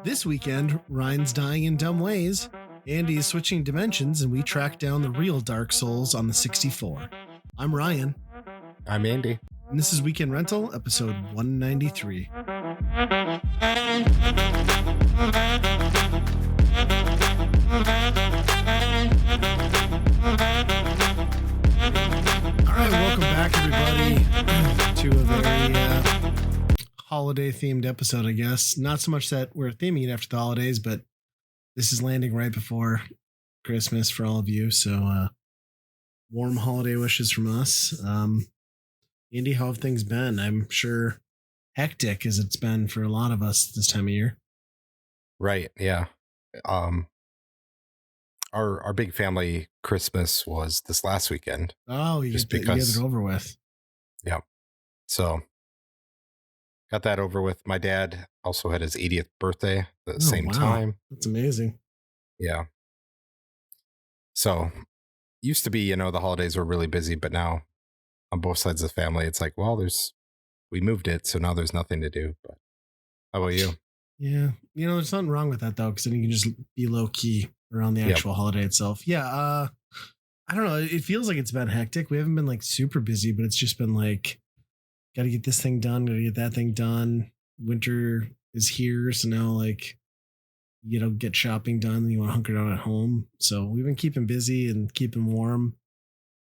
This weekend, Ryan's dying in dumb ways, Andy is switching dimensions, and we track down the real Dark Souls on the 64. I'm Ryan. I'm Andy. And this is Weekend Rental, episode 193. All right, welcome back, everybody, to a very holiday-themed episode, I guess. Not so much that we're theming it after the holidays, but this is landing right before Christmas for all of you. So warm holiday wishes from us. Andy, how have things been? I'm sure hectic as it's been for a lot of us this time of year. Right. Yeah. Our big family Christmas was this last weekend. Oh, you get it over with. Yeah. So got that over with. My dad also had his 80th birthday at the same time. That's amazing. Yeah. So used to be, the holidays were really busy, but now on both sides of the family, it's like, well, we moved it, so now there's nothing to do. But how about you? Yeah. There's nothing wrong with that, though, because then you can just be low key around the actual holiday itself. Yeah. I don't know. It feels like it's been hectic. We haven't been like super busy, but it's just been like, got to get this thing done, got to get that thing done. Winter is here, so now like get shopping done, and you want to hunker down at home. So we've been keeping busy and keeping warm.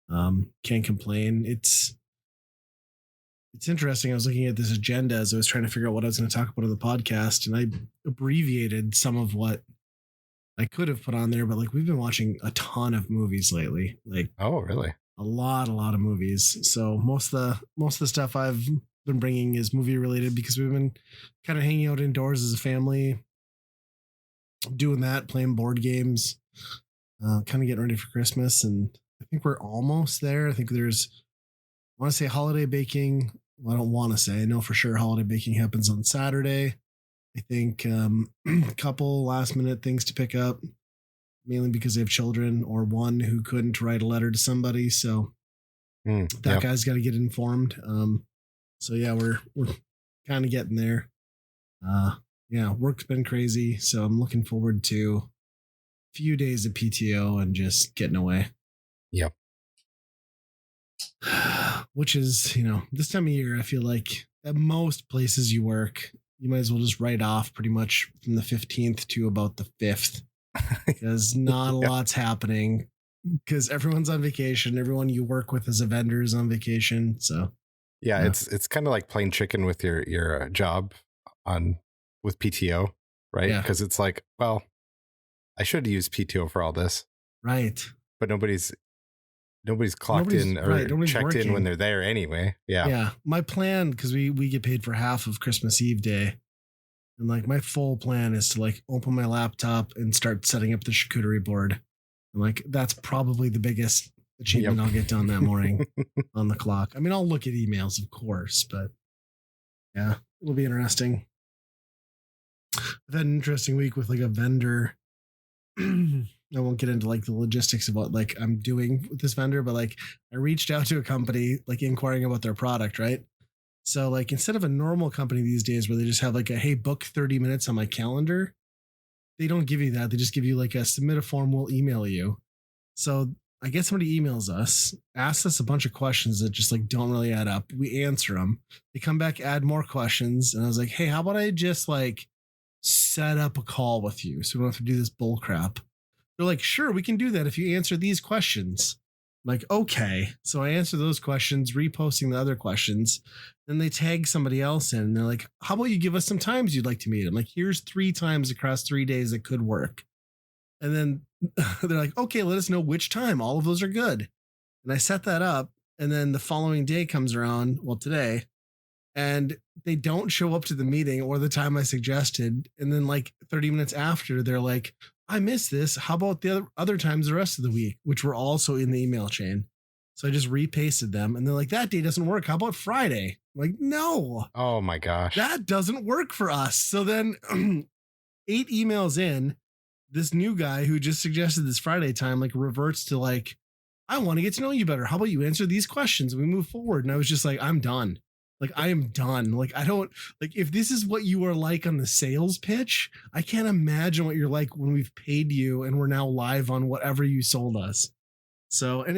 Can't complain. It's interesting. I was looking at this agenda as I was trying to figure out what I was going to talk about on the podcast, and I abbreviated some of what I could have put on there, but like we've been watching a ton of movies lately. Like, oh, really? A lot of movies. So most of the stuff I've been bringing is movie related because we've been kind of hanging out indoors as a family, doing that, playing board games, kind of getting ready for Christmas. And I think we're almost there. I think I want to say holiday baking. Well, I don't want to say, I know for sure holiday baking happens on Saturday. I think a couple last minute things to pick up, mainly because they have children or one who couldn't write a letter to somebody. So guy's got to get informed. So yeah, we're kind of getting there. Work's been crazy. So I'm looking forward to a few days of PTO and just getting away. Yep. Which is, this time of year, I feel like at most places you work, you might as well just write off pretty much from the 15th to about the 5th. Because not a lot's happening because everyone's on vacation. Everyone you work with as a vendor is on vacation. So it's kind of like playing chicken with your job with PTO, right? Because it's like, well, I should use PTO for all this, right? But nobody's clocked in or checked working in when they're there anyway. Yeah. My plan, because we get paid for half of Christmas Eve day. And like my full plan is to like open my laptop and start setting up the charcuterie board. And like that's probably the biggest achievement I'll get done that morning on the clock. I mean, I'll look at emails, of course, but yeah, it'll be interesting. I've had an interesting week with like a vendor. I won't get into like the logistics of what like I'm doing with this vendor, but like I reached out to a company like inquiring about their product, right? So like instead of a normal company these days where they just have like hey, book 30 minutes on my calendar, they don't give you that. They just give you like a submit a form, we'll email you. So I guess somebody emails us, asks us a bunch of questions that just like don't really add up. We answer them. They come back, add more questions. And I was like, hey, how about I just like set up a call with you so we don't have to do this bull crap? They're like, sure, we can do that if you answer these questions. I'm like, okay. So I answer those questions, reposting the other questions. Then they tag somebody else in and they're like, how about you give us some times you'd like to meet? I'm like, here's 3 times across 3 days that could work. And then they're like, okay, let us know which time. All of those are good. And I set that up. And then the following day comes around, well, today, and they don't show up to the meeting or the time I suggested. And then like 30 minutes after, they're like, I missed this. How about the other times the rest of the week, which were also in the email chain? So I just repasted them and they're like, that day doesn't work. How about Friday? I'm like, no. Oh my gosh. That doesn't work for us. So then 8 emails in, this new guy who just suggested this Friday time, like reverts to like, I want to get to know you better. How about you answer these questions and we move forward? And I was just like, I'm done. Like, I am done. Like, I don't like if this is what you are like on the sales pitch, I can't imagine what you're like when we've paid you and we're now live on whatever you sold us. So, and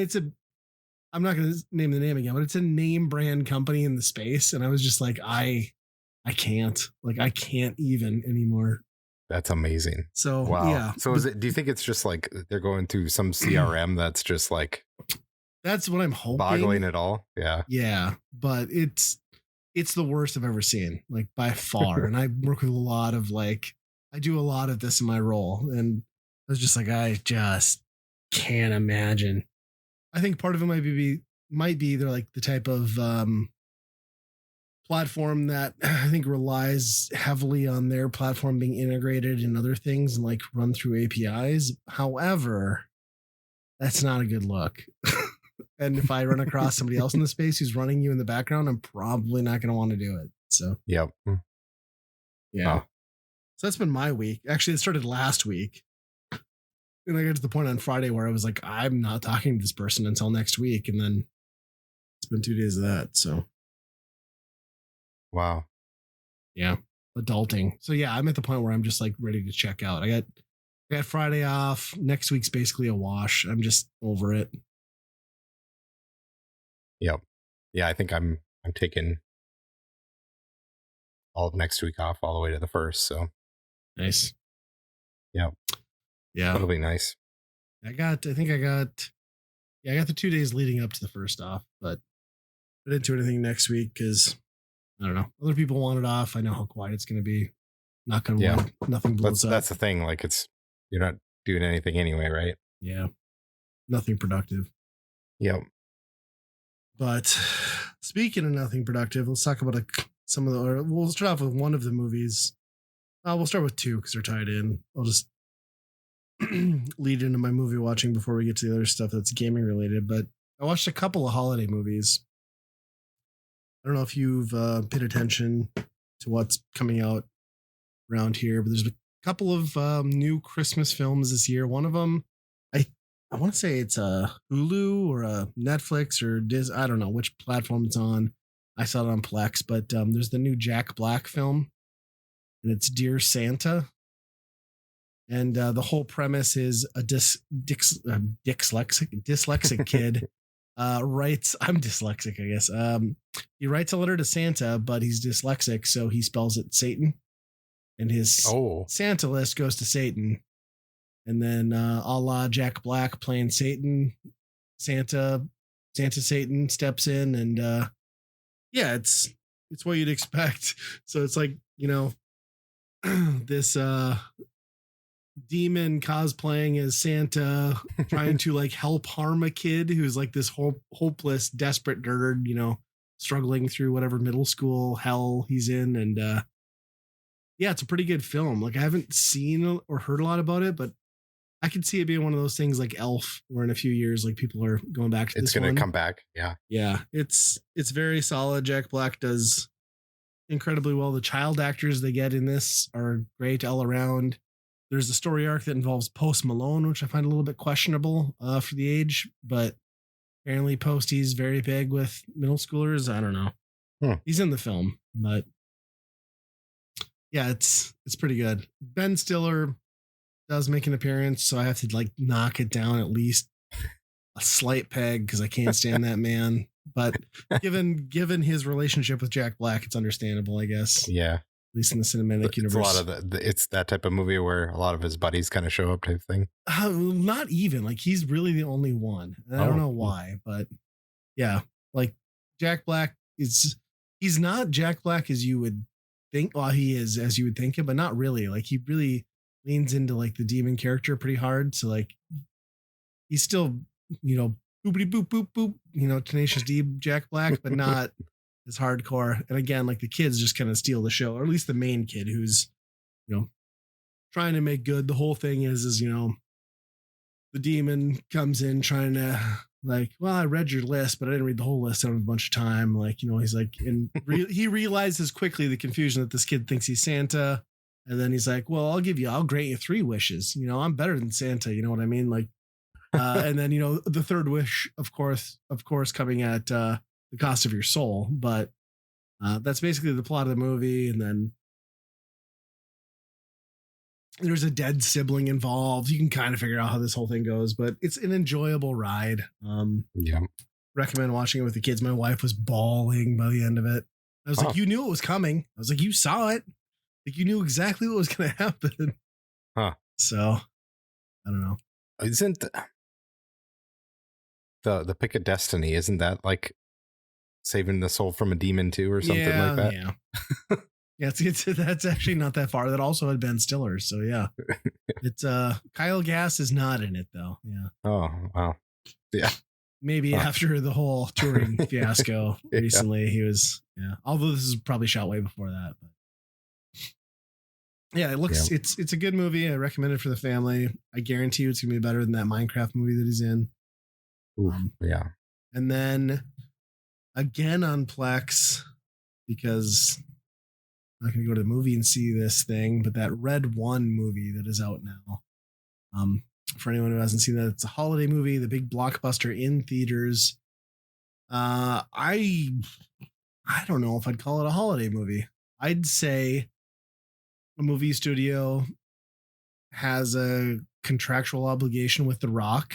I'm not going to name the name again, but it's a name brand company in the space. And I was just like, I can't, like, I can't even anymore. That's amazing. So, wow. Yeah. So do you think it's just like they're going through some CRM that's just like, that's what I'm hoping. Boggling it all. Yeah. Yeah. But it's the worst I've ever seen, like by far. And I work with a lot of I do a lot of this in my role. And I was just like, I just can't imagine. I think part of it might be they're like the type of platform that I think relies heavily on their platform being integrated in other things and like run through APIs. However, that's not a good look. And if I run across somebody else in the space who's running you in the background, I'm probably not going to want to do it. So, yep. Yeah. Oh. So that's been my week. Actually, it started last week. And I got to the point on Friday where I was like, I'm not talking to this person until next week. And then it's been 2 days of that. So, wow. Yeah. Adulting. So, yeah, I'm at the point where I'm just like ready to check out. I got Friday off. Next week's basically a wash. I'm just over it. Yep. Yeah, I think I'm taking all of next week off all the way to the 1st. So nice. Yep. Yeah. That'll be nice. I got the 2 days leading up to the 1st off, but I didn't do anything next week because I don't know. Other people want it off. I know how quiet it's going to be. Not going to work. Nothing blows up. That's the thing. Like you're not doing anything anyway, right? Yeah. Nothing productive. Yep. But speaking of nothing productive, let's talk about we'll start off with one of the movies. We'll start with 2 because they're tied in. I'll just lead into my movie watching before we get to the other stuff that's gaming related. But I watched a couple of holiday movies. I don't know if you've paid attention to what's coming out around here, but there's a couple of new Christmas films this year. One of them, I want to say it's a Hulu or a Netflix or Disney. I don't know which platform it's on. I saw it on Plex, but there's the new Jack Black film, and it's Dear Santa. And the whole premise is a dyslexic kid writes. I'm dyslexic, I guess. He writes a letter to Santa, but he's dyslexic, so he spells it Satan. And his Santa list goes to Satan. And then a la Jack Black playing Satan, Santa Satan steps in, and yeah, it's what you'd expect. So it's like, this demon cosplaying as Santa trying to like help harm a kid who's like this hopeless, desperate nerd, struggling through whatever middle school hell he's in. And yeah, it's a pretty good film. Like, I haven't seen or heard a lot about it, but I could see it being one of those things like Elf, where in a few years, like, people are going back to this one. It's going to come back. Yeah. Yeah. It's very solid. Jack Black does incredibly well. The child actors they get in this are great all around. There's a story arc that involves Post Malone, which I find a little bit questionable for the age, but apparently Posty's very big with middle schoolers. I don't know. He's in the film, but yeah, it's pretty good. Ben Stiller does make an appearance, so I have to like knock it down at least a slight peg because I can't stand that man. But given his relationship with Jack Black, it's understandable, I guess. Yeah. At least in the cinematic universe. It's a lot of it's that type of movie where a lot of his buddies kind of show up type thing. Not even. Like, he's really the only one. And I don't know why, but yeah. Like, Jack Black he's not Jack Black as you would think. Well, he is as you would think him, but not really. Like, he really leans into like the demon character pretty hard. So like, he's still, boopity boop boop boop, Tenacious D Jack Black, but not as hardcore. And again, like, the kids just kind of steal the show, or at least the main kid who's, trying to make good. The whole thing is the demon comes in trying to like, well, I read your list, but I didn't read the whole list. I don't have a bunch of time. Like, he's like, and he realizes quickly the confusion that this kid thinks he's Santa. And then he's like, well, I'll grant you 3 wishes. I'm better than Santa. You know what I mean? Like, and then, the third wish, of course, coming at the cost of your soul. But That's basically the plot of the movie. And then there's a dead sibling involved. You can kind of figure out how this whole thing goes, but it's an enjoyable ride. Yeah. Recommend watching it with the kids. My wife was bawling by the end of it. I was like, you knew it was coming. I was like, you saw it. Like, you knew exactly what was going to happen. Huh. So, I don't know. Isn't the Pick of Destiny, isn't that like saving the soul from a demon too or something like that? Yeah. Yeah, that's actually not that far. That also had Ben Stiller. So, yeah. It's Kyle Gass is not in it, though. Yeah. Oh, wow. Yeah. Maybe after the whole touring fiasco recently, he was, although this is probably shot way before that. But yeah, it looks, it's a good movie. I recommend it for the family. I guarantee you it's going to be better than that Minecraft movie that he's in. Oof, yeah. And then again on Plex, because I'm not going to go to the movie and see this thing, but that Red One movie that is out now. For anyone who hasn't seen that, it's a holiday movie, the big blockbuster in theaters. I don't know if I'd call it a holiday movie. I'd say a movie studio has a contractual obligation with The Rock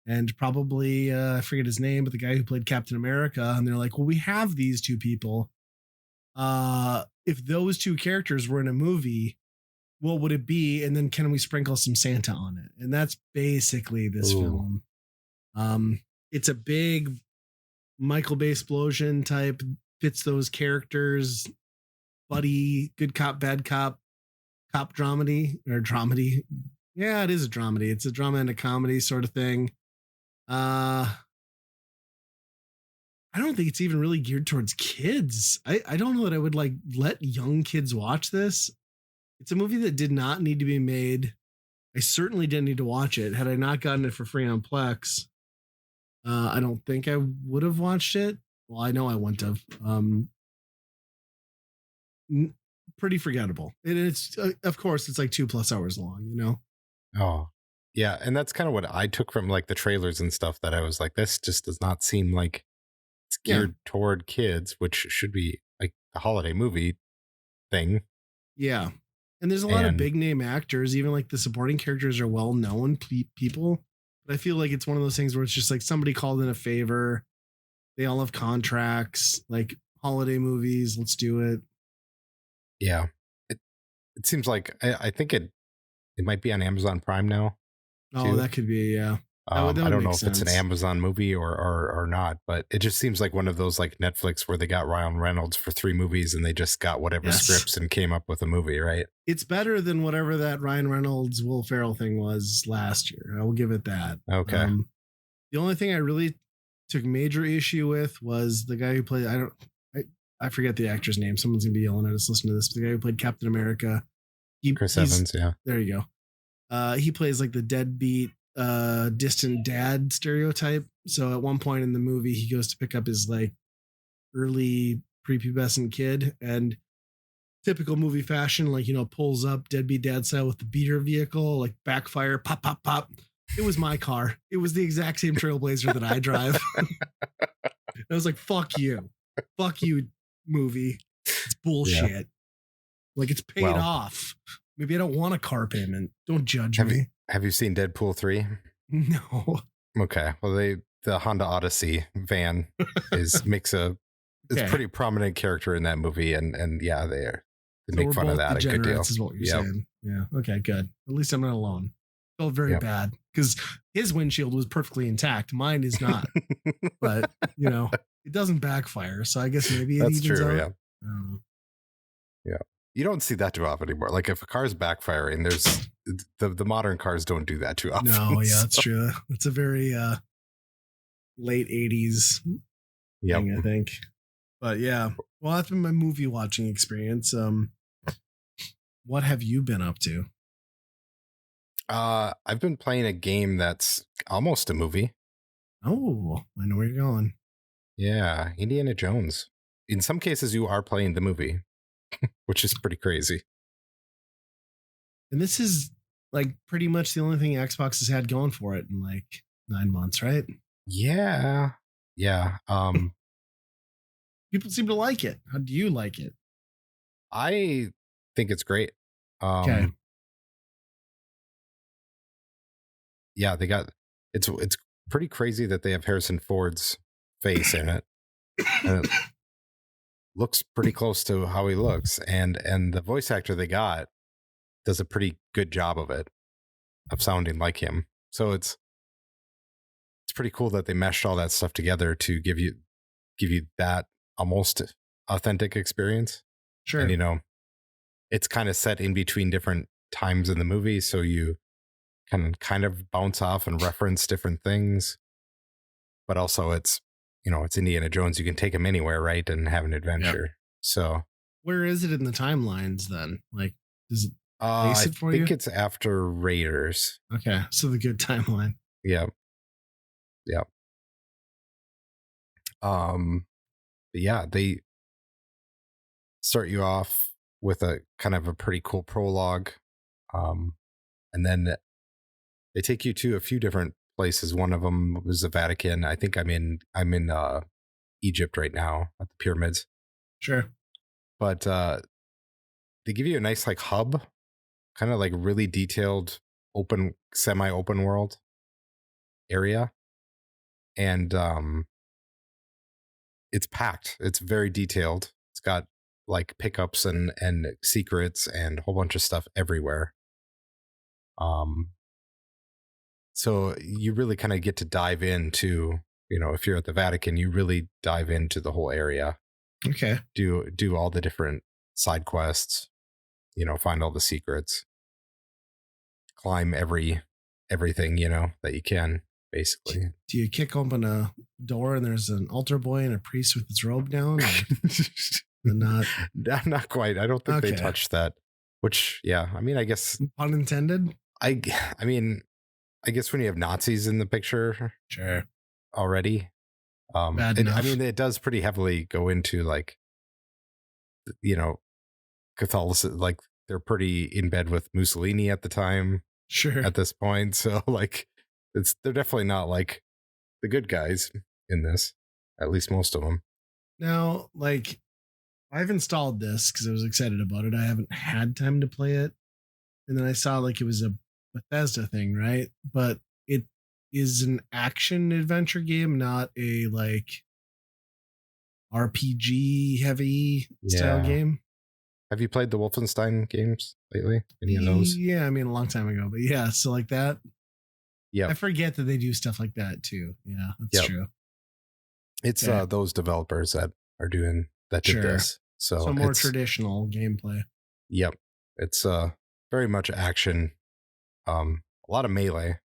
and probably, I forget his name, but the guy who played Captain America. And they're like, well, we have these two people. If those two characters were in a movie, what would it be? And then can we sprinkle some Santa on it? And that's basically this film. It's a big Michael Bay explosion type, fits those characters, buddy, good cop, bad cop, cop dramedy or dramedy. Yeah, it is a dramedy. It's a drama and a comedy sort of thing. I don't think it's even really geared towards kids. I don't know that I would like let young kids watch this. It's a movie that did not need to be made. I certainly didn't need to watch it. Had I not gotten it for free on Plex, I don't think I would have watched it. Well, I know I wouldn't have. Pretty forgettable. And it's, of course, it's like 2+ hours long, you know? Oh, yeah. And that's kind of what I took from like the trailers and stuff, that I was like, this just does not seem like it's geared toward kids, which should be like the holiday movie thing. Yeah. And there's a lot of big name actors, even like the supporting characters are well known people. But I feel like it's one of those things where it's just like somebody called in a favor. They all have contracts, like holiday movies. Let's do it. Yeah. It seems like I think it might be on Amazon Prime now. Oh, too. That could be, yeah. I don't know if it's an Amazon movie or not, but it just seems like one of those like Netflix where they got Ryan Reynolds for 3 movies and they just got whatever scripts and came up with a movie, right? It's better than whatever that Ryan Reynolds, Will Ferrell thing was last year. I will give it that. Okay. The only thing I really took major issue with was the guy who played, I forget the actor's name. Someone's gonna be yelling at us listening to this. But the guy who played Captain America. Chris Evans, yeah. There you go. He plays like the deadbeat distant dad stereotype. So at one point in the movie, he goes to pick up his like early prepubescent kid, and typical movie fashion, like, you know, pulls up deadbeat dad style with the beater vehicle, like backfire, pop, pop, pop. It was my car. It was the exact same Trailblazer that I drive. I was like, fuck you, movie. It's bullshit. Yeah. Like, it's paid off. Maybe I don't want a car payment. Don't judge me. Have you seen Deadpool 3? No. Okay. Well, the Honda Odyssey van makes a pretty prominent character in that movie, and yeah, they make fun of that a good deal. Is what you're saying. Yeah. Okay. Good. At least I'm not alone. Felt very bad because his windshield was perfectly intact. Mine is not. But you know, it doesn't backfire, so I guess maybe that's true. Out. Yeah. I don't know. Yeah. You don't see that too often anymore. Like if a car's backfiring, there's the modern cars don't do that too often. No, yeah, that's true. It's a very late 80s thing, I think. But yeah, well, that's been my movie watching experience. What have you been up to? I've been playing a game that's almost a movie. Oh, I know where you're going. Yeah, Indiana Jones. In some cases, you are playing the movie, which is pretty crazy. And this is like pretty much the only thing Xbox has had going for it in like 9 months, right? Yeah. Yeah. People seem to like it. How do you like it? I think it's great. Okay. Yeah, they got it's pretty crazy that they have Harrison Ford's face in it. And it looks pretty close to how he looks, and the voice actor they got does a pretty good job of it, of sounding like him. So it's pretty cool that they meshed all that stuff together to give you that almost authentic experience. Sure. And it's kind of set in between different times in the movie, so you can kind of bounce off and reference different things. But also it's Indiana Jones. You can take him anywhere, right, and have an adventure. Yep. So where is it in the timelines then? Like, does it place it for you? I think it's after Raiders. Okay, so the good timeline. Yeah. But yeah, they start you off with a kind of a pretty cool prologue, and then they take you to a few different places. One of them was the Vatican. I think I'm in Egypt right now at the pyramids. Sure. But they give you a nice like hub, kind of like really detailed semi-open world area, and it's packed. It's very detailed. It's got like pickups and secrets and a whole bunch of stuff everywhere. So you really kind of get to dive into, if you're at the Vatican, you really dive into the whole area. Okay. Do all the different side quests, find all the secrets, climb everything, that you can, basically. Do you kick open a door and there's an altar boy and a priest with his robe down? Not quite. I don't think they touched that. Which, yeah, I mean, I guess pun intended. I mean, I guess when you have Nazis in the picture, sure, already. It does pretty heavily go into like, Catholicism. Like they're pretty in bed with Mussolini at the time. Sure. At this point, so like, they're definitely not like the good guys in this. At least most of them. Now, like, I've installed this because I was excited about it. I haven't had time to play it, and then I saw like it was a Bethesda thing, right? But it is an action adventure game, not a like RPG heavy style game. Have you played the Wolfenstein games lately? Any of those? Yeah, I mean a long time ago, but yeah, so like that. Yeah, I forget that they do stuff like that too. Yeah, that's true. It's those developers that are doing that did this. So more traditional gameplay. Yep, it's very much action. A lot of melee.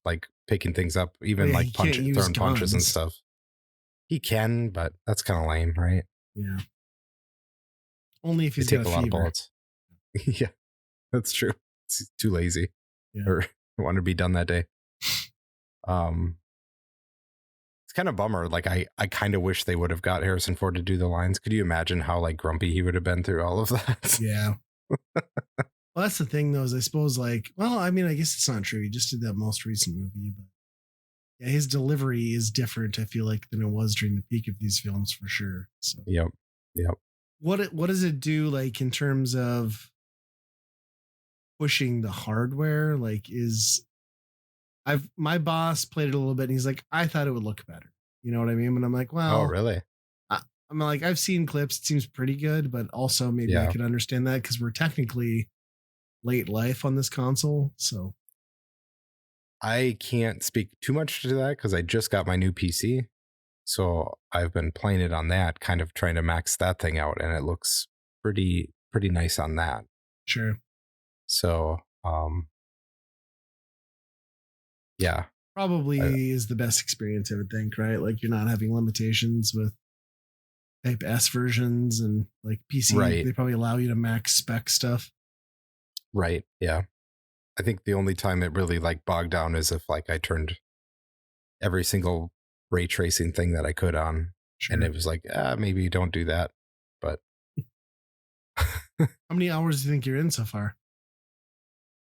Like picking things up, even like throwing punches and stuff. He can, but that's kind of lame, right? Yeah. Only if he's got a lot of bullets. Yeah, that's true. It's too lazy, or want to be done that day. It's kind of bummer. Like I kind of wish they would have got Harrison Ford to do the lines. Could you imagine how like grumpy he would have been through all of that? Yeah. Well, that's the thing, though, is I suppose like, well, I mean, I guess it's not true. He just did that most recent movie, but yeah, his delivery is different, I feel like, than it was during the peak of these films for sure. So Yep. What does it do like in terms of pushing the hardware? Like my boss played it a little bit and he's like, I thought it would look better. You know what I mean? And I'm like, well, oh really? I'm like, I've seen clips. It seems pretty good, but also maybe I could understand that because we're technically late life on this console. So I can't speak too much to that because I just got my new PC. So I've been playing it on that, kind of trying to max that thing out, and it looks pretty nice on that. Sure. So, yeah. Probably is the best experience, I would think, right? Like you're not having limitations with Type S versions and like PC. Right. They probably allow you to max spec stuff. Right. Yeah. I think the only time it really like bogged down is if like I turned every single ray tracing thing that I could on. Sure. And it was like, maybe don't do that. But how many hours do you think you're in so far?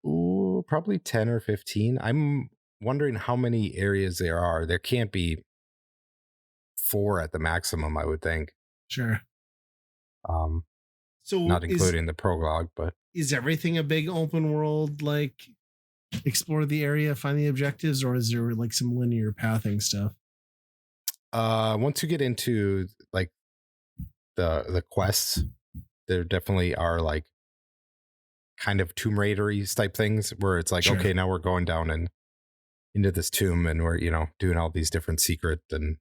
Ooh, probably 10 or 15. I'm wondering how many areas there are. There can't be 4 at the maximum, I would think. Sure. Um, So not including the prologue, but is everything a big open world, like explore the area, find the objectives, or is there like some linear pathing stuff? once you get into like the quests, there definitely are like kind of Tomb Raider-y type things where it's like, Sure. okay, now we're going down and into this tomb and we're, doing all these different secret and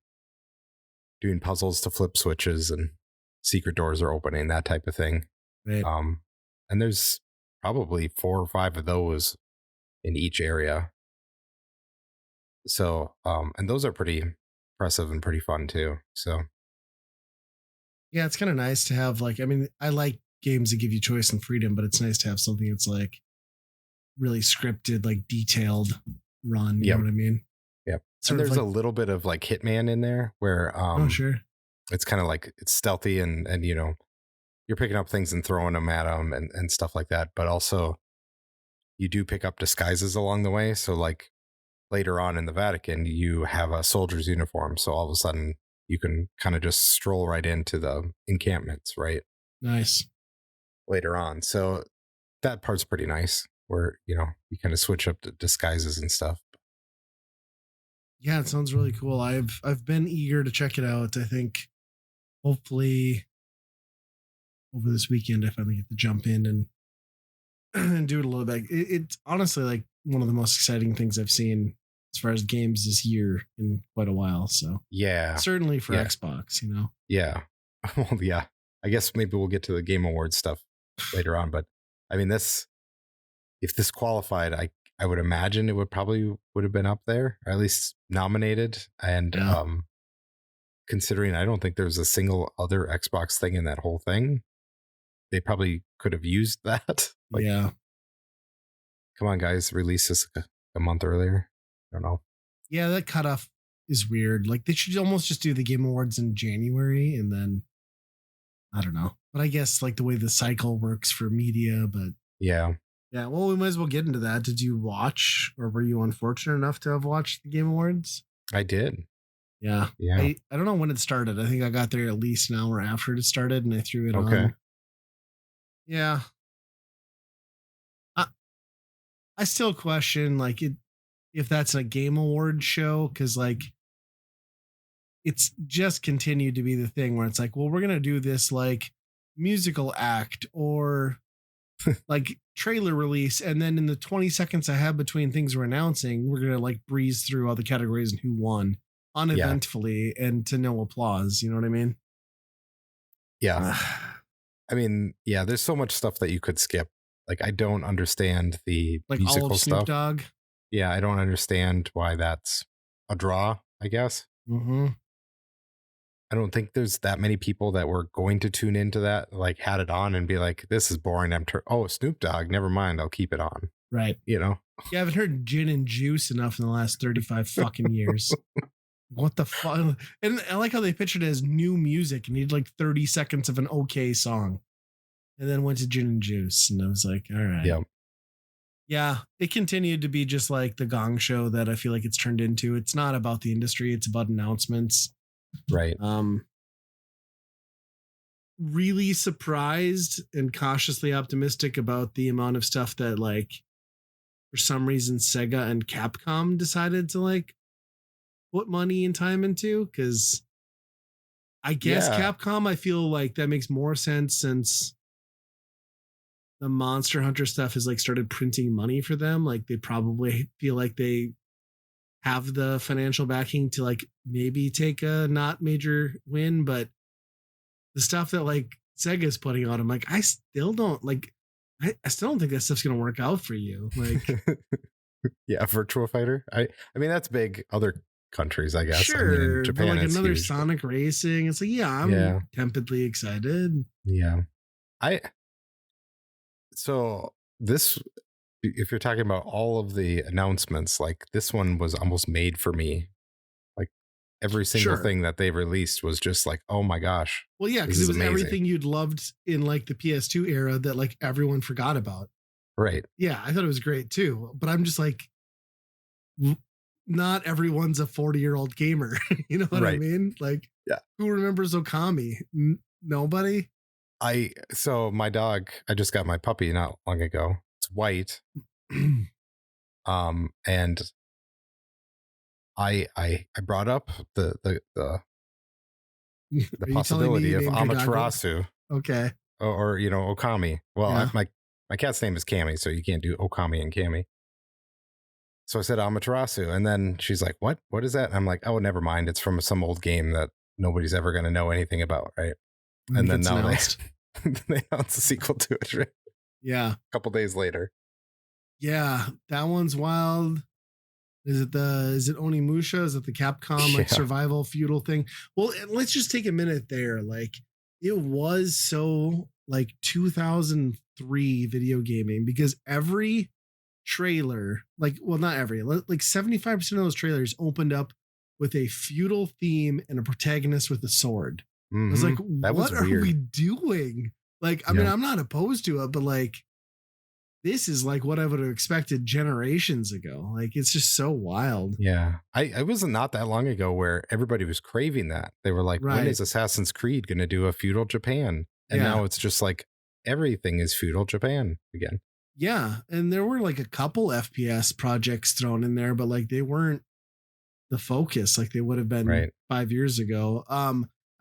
doing puzzles to flip switches and secret doors are opening, that type of thing. Right. And there's probably 4 or 5 of those in each area. So, and those are pretty impressive and pretty fun too. So, Yeah, it's kind of nice to have like, I mean, I like games that give you choice and freedom, but it's nice to have something that's like really scripted, like detailed run. You Yep. know what I mean? yep. Sort And of there's like, a little bit of like Hitman in there where oh, sure. it's kind of like it's stealthy and you're picking up things and throwing them at them and stuff like that. But also you do pick up disguises along the way. So like later on in the Vatican, you have a soldier's uniform. So all of a sudden you can kind of just stroll right into the encampments, right? Nice. Later on. So that part's pretty nice where, you kind of switch up the disguises and stuff. Yeah, it sounds really cool. I've been eager to check it out. I think hopefully over this weekend I finally get to jump in and and do it a little bit. It's honestly like one of the most exciting things I've seen as far as games this year in quite a while. So Yeah. certainly for Yeah. Xbox, you know. Yeah. Well, yeah. I guess maybe we'll get to the Game Awards stuff later on. But I mean, if this qualified, I would imagine it would have been up there, or at least nominated. And Yeah. considering I don't think there's a single other Xbox thing in that whole thing, they probably could have used that. Like, Yeah. come on, guys, release this a month earlier. I don't know. Yeah, that cutoff is weird. Like they should almost just do the Game Awards in January and then I don't know. But I guess like the way the cycle works for media, but Yeah. yeah, well, we might as well get into that. Did you watch or were you unfortunate enough to have watched the Game Awards? I did. Yeah. Yeah. I don't know when it started. I think I got there at least an hour after it started and I threw it Okay. on. Yeah. I, I still question like it if that's a Game Award show because like it's just continued to be the thing where it's like, well, we're gonna do this like musical act or like trailer release, and then in the 20 seconds I have between things we're announcing, we're gonna like breeze through all the categories and who won uneventfully and to no applause. You know what I mean? Yeah. I mean, yeah, there's so much stuff that you could skip. Like, I don't understand the Like all musical of Snoop stuff. Dogg. Yeah, I don't understand why that's a draw, I guess. Mm-hmm. I don't think there's that many people that were going to tune into that, like had it on and be like, this is boring. Oh, Snoop Dogg, never mind. I'll keep it on. Right. You know? Yeah, I haven't heard gin and juice enough in the last 35 fucking years. What the fuck? And I like how they pictured it as new music and needed like 30 seconds of an okay song. And then went to gin and juice. And I was like, all right. Yeah. Yeah. It continued to be just like the Gong Show that I feel like it's turned into. It's not about the industry, it's about announcements. Right. Really surprised and cautiously optimistic about the amount of stuff that like for some reason Sega and Capcom decided to like put money and time into, because I guess Yeah. Capcom, I feel like that makes more sense since the Monster Hunter stuff has like started printing money for them. Like they probably feel like they have the financial backing to like maybe take a not major win, but the stuff that like Sega's putting on, I'm like, I still don't like. I still don't think that stuff's gonna work out for you. Like, Yeah, Virtua Fighter. I mean, that's big. Other countries, I guess. I mean, sure, in Japan, but like it's another huge, but- Sonic Racing, it's like, yeah, I'm tempedly excited. Yeah. So this, if you're talking about all of the announcements, like this one was almost made for me. Like every single Sure. thing that they released was just like, oh my gosh. Well, yeah, This because it is was amazing. everything you'd loved in like the PS2 era that like everyone forgot about. Right. Yeah, I thought it was great too. But I'm just like, not everyone's a 40-year-old gamer. You know what I Right. mean? Like, Yeah. who remembers Okami? Nobody. So my dog, I just got my puppy not long ago. It's white. And I brought up the Are you telling me possibility you of named your dog? Amaterasu Okay. or Okami. Well, Yeah. my cat's name is Cammy, so you can't do Okami and Cammy. So I said Amaterasu, and then she's like, "What? What is that?" And I'm like, "Oh, never mind. It's from some old game that nobody's ever going to know anything about, right?" And then now they announced a sequel to it, right? Yeah. A couple days later. Yeah, that one's wild. Is it Onimusha? Is it the Capcom like survival feudal thing? Well, let's just take a minute there. Like, it was so like 2003 video gaming, because every trailer, like, well, not every, like 75% of those trailers opened up with a feudal theme and a protagonist with a sword. I was like, what are we doing? Like, I mean, I'm not opposed to it, but like, this is like what I would have expected generations ago. Like, it's just so wild. Yeah. I was not that long ago where everybody was craving that. They were like, when is Assassin's Creed going to do a feudal Japan? And now it's just like everything is feudal Japan again. Yeah. And there were like a couple FPS projects thrown in there, but like they weren't the focus like they would have been 5 years ago.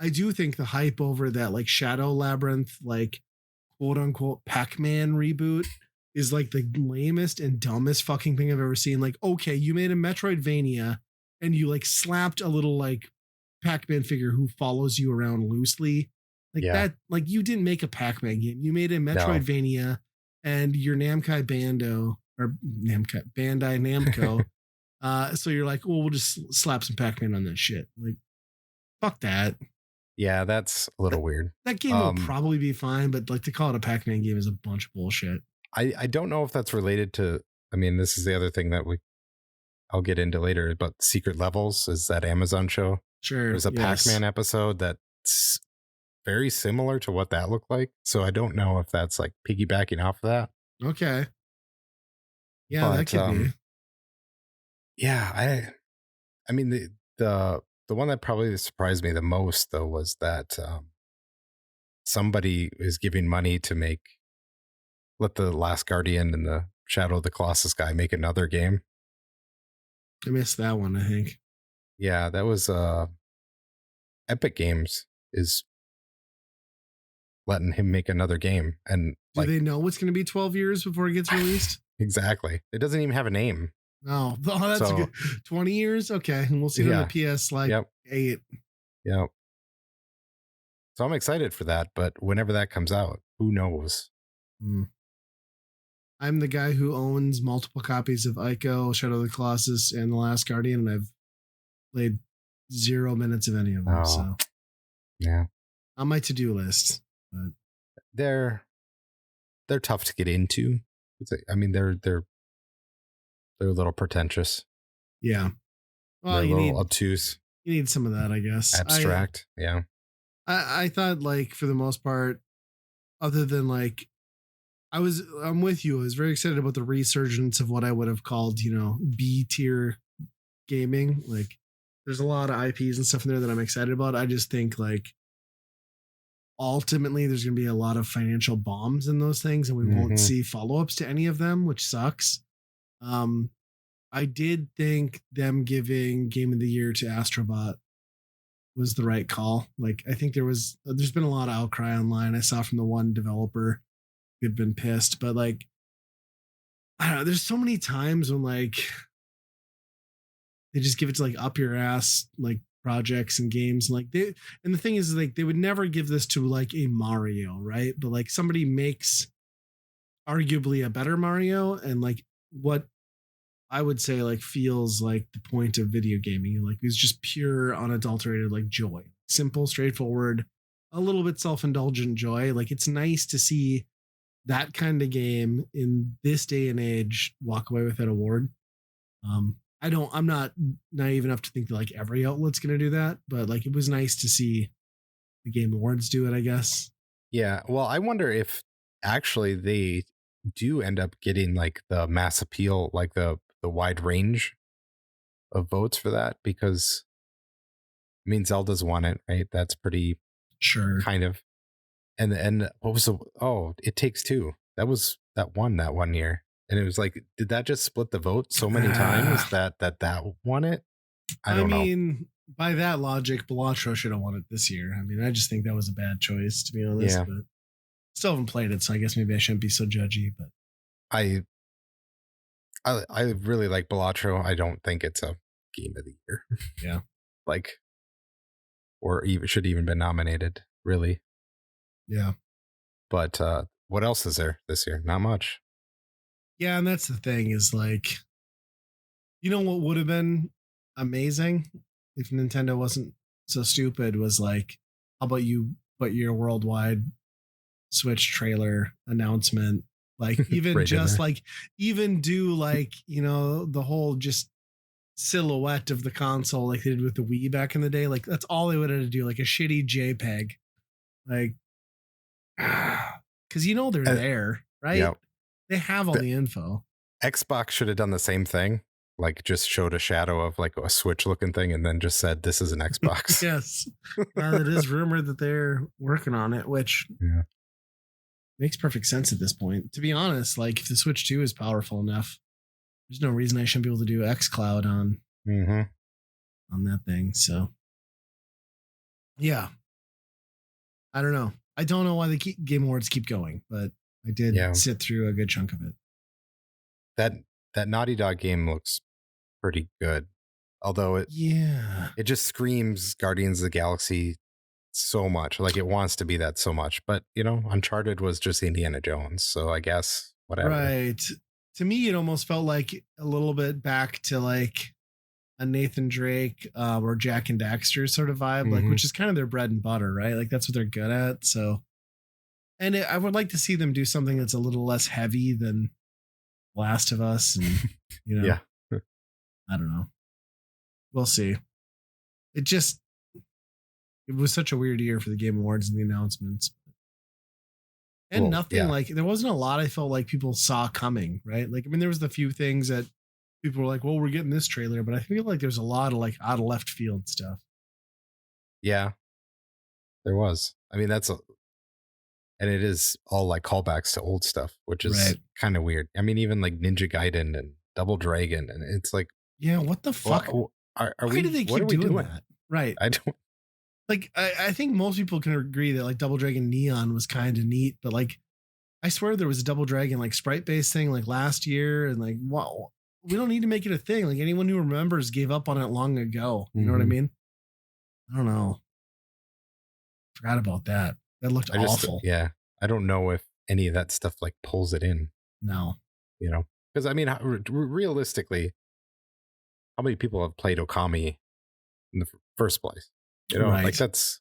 I do think the hype over that like Shadow Labyrinth, like quote unquote Pac-Man reboot is like the lamest and dumbest fucking thing I've ever seen. Like, okay, you made a Metroidvania and you like slapped a little like Pac-Man figure who follows you around loosely. Like that, like you didn't make a Pac-Man game. You made a Metroidvania and your Namco Bandai Namco. So you're like, well, we'll just slap some Pac-Man on that shit. Like, fuck that. Yeah, that's a little weird. That game will probably be fine, but like to call it a Pac-Man game is a bunch of bullshit. I don't know if that's related to, I mean, this is the other thing that I'll get into later, but Secret Levels is that Amazon show. Sure. There's a Pac-Man episode that's very similar to what that looked like. So I don't know if that's like piggybacking off of that. Okay. Yeah, that could be. Yeah, I mean the one that probably surprised me the most though was that somebody is giving money to let the Last Guardian and the Shadow of the Colossus guy make another game. I missed that one, I think. Yeah, that was Epic Games is letting him make another game. And do they know it's going to be 12 years before it gets released? Exactly. It doesn't even have a name. Oh, that's good. 20 years? Okay. And we'll see it on the PS 8. Yep. So I'm excited for that, but whenever that comes out, who knows? I'm the guy who owns multiple copies of Ico, Shadow of the Colossus, and The Last Guardian, and I've played 0 minutes of any of them. So yeah, on my to-do list. But they're tough to get into. I mean, they're a little pretentious. Yeah. Well, they're a little obtuse. You need some of that, I guess. Abstract. Yeah. I thought, like, for the most part, other than like, I'm with you. I was very excited about the resurgence of what I would have called, B tier gaming. Like, there's a lot of IPs and stuff in there that I'm excited about. I just think like ultimately there's going to be a lot of financial bombs in those things, and we won't see follow-ups to any of them, which sucks. I did think them giving Game of the Year to Astrobot was the right call. Like, I think there's been a lot of outcry online. I saw from the one developer who'd been pissed, but like, I don't know, there's so many times when like they just give it to like up your ass like projects and games, and the thing is like they would never give this to like a Mario, right? But like somebody makes arguably a better Mario, and like what I would say like feels like the point of video gaming, like it's just pure unadulterated like joy, simple, straightforward, a little bit self-indulgent joy. Like, it's nice to see that kind of game in this day and age walk away with that award. I'm not naive enough to think that like every outlet's going to do that, but like it was nice to see the Game Awards do it, I guess. Yeah. Well, I wonder if actually they do end up getting like the mass appeal, like the wide range of votes for that because I mean Zelda's won it, right? That's pretty Sure. kind of. And what was It Takes Two. That won that one year. And it was like, did that just split the vote so many times that won it? I don't know. mean, by that logic, Balatro should have won it this year. I mean, I just think that was a bad choice, to be honest. Yeah. But still haven't played it, so I guess maybe I shouldn't be so judgy. But I really like Balatro. I don't think it's a game of the year. Yeah. Like, or even should even been nominated, really. Yeah. But what else is there this year? Not much. Yeah, and that's the thing is like, you know what would have been amazing if Nintendo wasn't so stupid was like, how about you put your worldwide Switch trailer announcement, like even Right in just there. like even do like, you know, the whole just silhouette of the console like they did with the Wii back in the day. Like that's all they would have to do, like a shitty JPEG. Like because you know they're there, right? Yeah. They have all the info. Xbox should have done the same thing. Like just showed a shadow of like a Switch looking thing and then just said, this is an Xbox. Yes. It is rumored that they're working on it, which makes perfect sense at this point. To be honest, like if the Switch 2 is powerful enough, there's no reason I shouldn't be able to do xCloud on that thing. So yeah. I don't know. I don't know why the Game Awards keep going, but I did sit through a good chunk of it. That Naughty Dog game looks pretty good. Although it just screams Guardians of the Galaxy so much. Like it wants to be that so much. But you know, Uncharted was just Indiana Jones. So I guess whatever. Right. To me, it almost felt like a little bit back to like a Nathan Drake or Jack and Daxter sort of vibe, like which is kind of their bread and butter, right? Like that's what they're good at. So, and I would like to see them do something that's a little less heavy than Last of Us, and you know, I don't know. We'll see. It was such a weird year for the Game Awards and the announcements, and nothing like there wasn't a lot I felt like people saw coming, right? Like I mean, there was the few things that people were like, well, we're getting this trailer, but I feel like there's a lot of like out of left field stuff. Yeah, there was. I mean, and it is all like callbacks to old stuff, which is kind of weird. I mean, even like Ninja Gaiden and Double Dragon, and it's like, yeah, what the fuck? Why do they keep doing that? Right. I don't like. I think most people can agree that like Double Dragon Neon was kind of neat, but like, I swear there was a Double Dragon like sprite based thing like last year, and like, wow. We don't need to make it a thing. Like anyone who remembers gave up on it long ago. You know what I mean? I don't know. Forgot about that. That looked awful. I don't know if any of that stuff like pulls it in. No. You know, because I mean, realistically, how many people have played Okami in the first place? You know, like that's.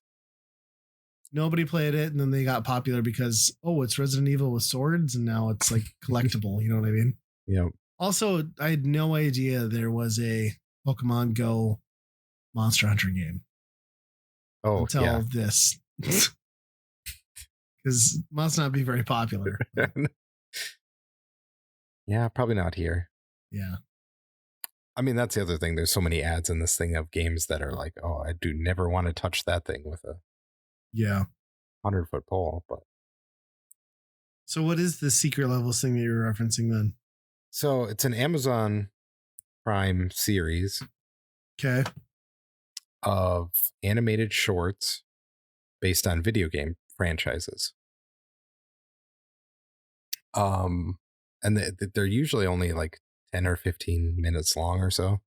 Nobody played it, and then they got popular because it's Resident Evil with swords, and now it's like collectible. You know what I mean? Yeah. Also, I had no idea there was a Pokemon Go Monster Hunter game. Until this. Because must not be very popular. Yeah, probably not here. Yeah. I mean, that's the other thing. There's so many ads in this thing of games that are like, oh, I do never want to touch that thing with a 100-foot pole. But so what is the secret levels thing that you're referencing then? So it's an Amazon Prime series. Okay. Of animated shorts based on video game franchises. And they're usually only like 10 or 15 minutes long or so.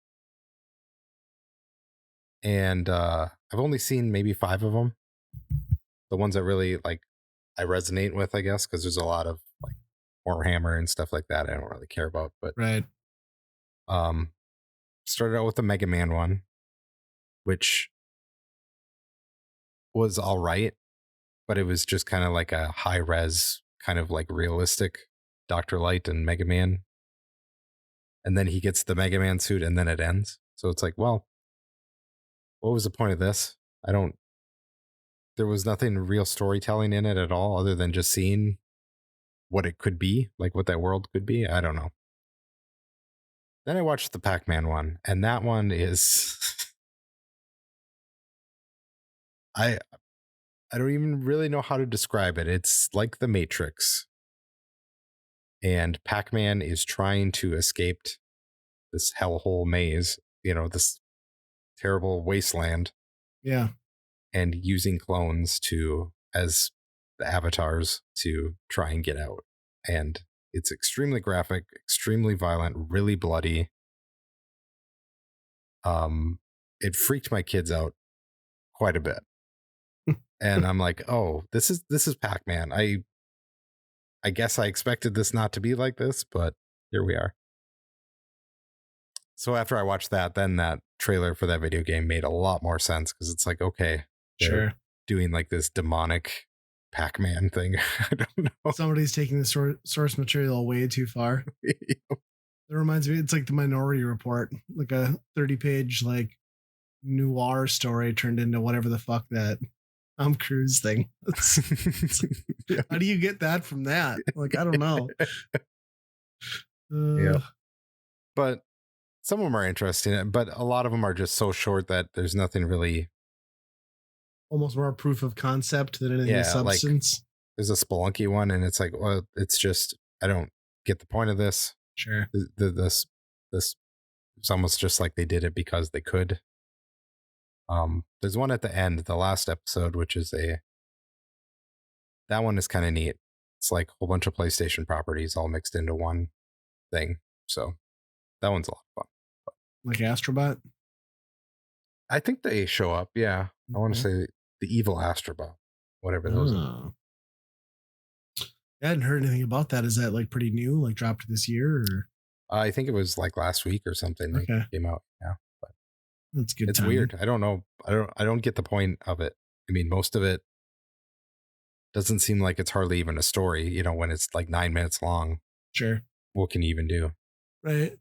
And I've only seen maybe 5 of them. The ones that really like I resonate with, I guess, because there's a lot of like Warhammer and stuff like that I don't really care about. But started out with the Mega Man one, which was all right, but it was just kind of like a high res, kind of like realistic Dr. Light and Mega Man. And then he gets the Mega Man suit and then it ends. So it's like, well, what was the point of this? There was nothing real storytelling in it at all other than just seeing what it could be, like what that world could be. I don't know. Then I watched the Pac-Man one, and that one is I don't even really know how to describe it. It's like the Matrix, and Pac-Man is trying to escape this hellhole maze, this terrible wasteland, Yeah. and using clones as the avatars to try and get out. And it's extremely graphic, extremely violent, really bloody. It freaked my kids out quite a bit. And I'm like, oh, this is Pac-Man. I guess I expected this not to be like this, but here we are. So after I watched that, then that trailer for that video game made a lot more sense, because it's like, okay, they're doing like this demonic Pac-Man thing. I don't know. Somebody's taking the source material way too far. It reminds me, it's like the Minority Report, like a 30-page like noir story turned into whatever the fuck that Tom Cruise thing. How do you get that from that? Like, I don't know. Yeah. But some of them are interesting, but a lot of them are just so short that there's nothing really. Almost more proof of concept than anything of substance. Like, there's a Spelunky one, and it's like, well, it's just, I don't get the point of this. Sure. This it's almost just like they did it because they could. There's one at the end, the last episode, which is that one is kind of neat. It's like a whole bunch of PlayStation properties all mixed into one thing. So that one's a lot of fun. Like Astrobot? I think they show up. Yeah. I want to say the evil Astrobot, whatever those are. I hadn't heard anything about that. Is that like pretty new? Like dropped this year? Or? I think it was like last week or something. They came out. Yeah. But that's good. It's weird. I don't know. I don't get the point of it. I mean, most of it doesn't seem like it's hardly even a story, when it's like 9 minutes long. Sure. What can you even do? Right.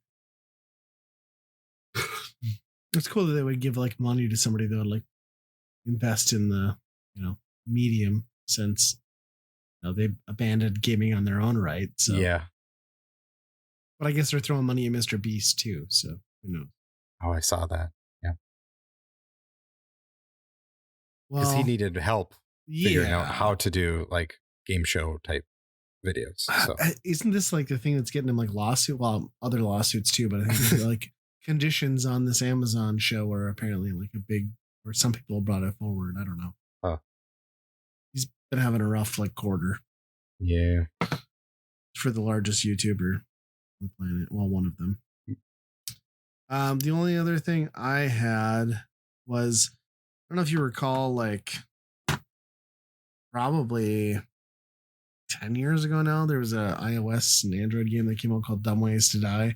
It's cool that they would give like money to somebody that would like invest in the, medium, since they abandoned gaming on their own right. So yeah. But I guess they're throwing money at Mr. Beast too. So who knows? Oh, I saw that. Yeah. Well, because he needed help figuring out how to do like game show type videos. So isn't this like the thing that's getting him like lawsuit? Well, other lawsuits too, but I think like conditions on this Amazon show are apparently like a big, or some people brought it forward. I don't know. He's been having a rough like quarter. Yeah. For the largest YouTuber on the planet. Well, one of them. The only other thing I had was, I don't know if you recall, like probably 10 years ago now, there was a iOS and Android game that came out called Dumb Ways to Die.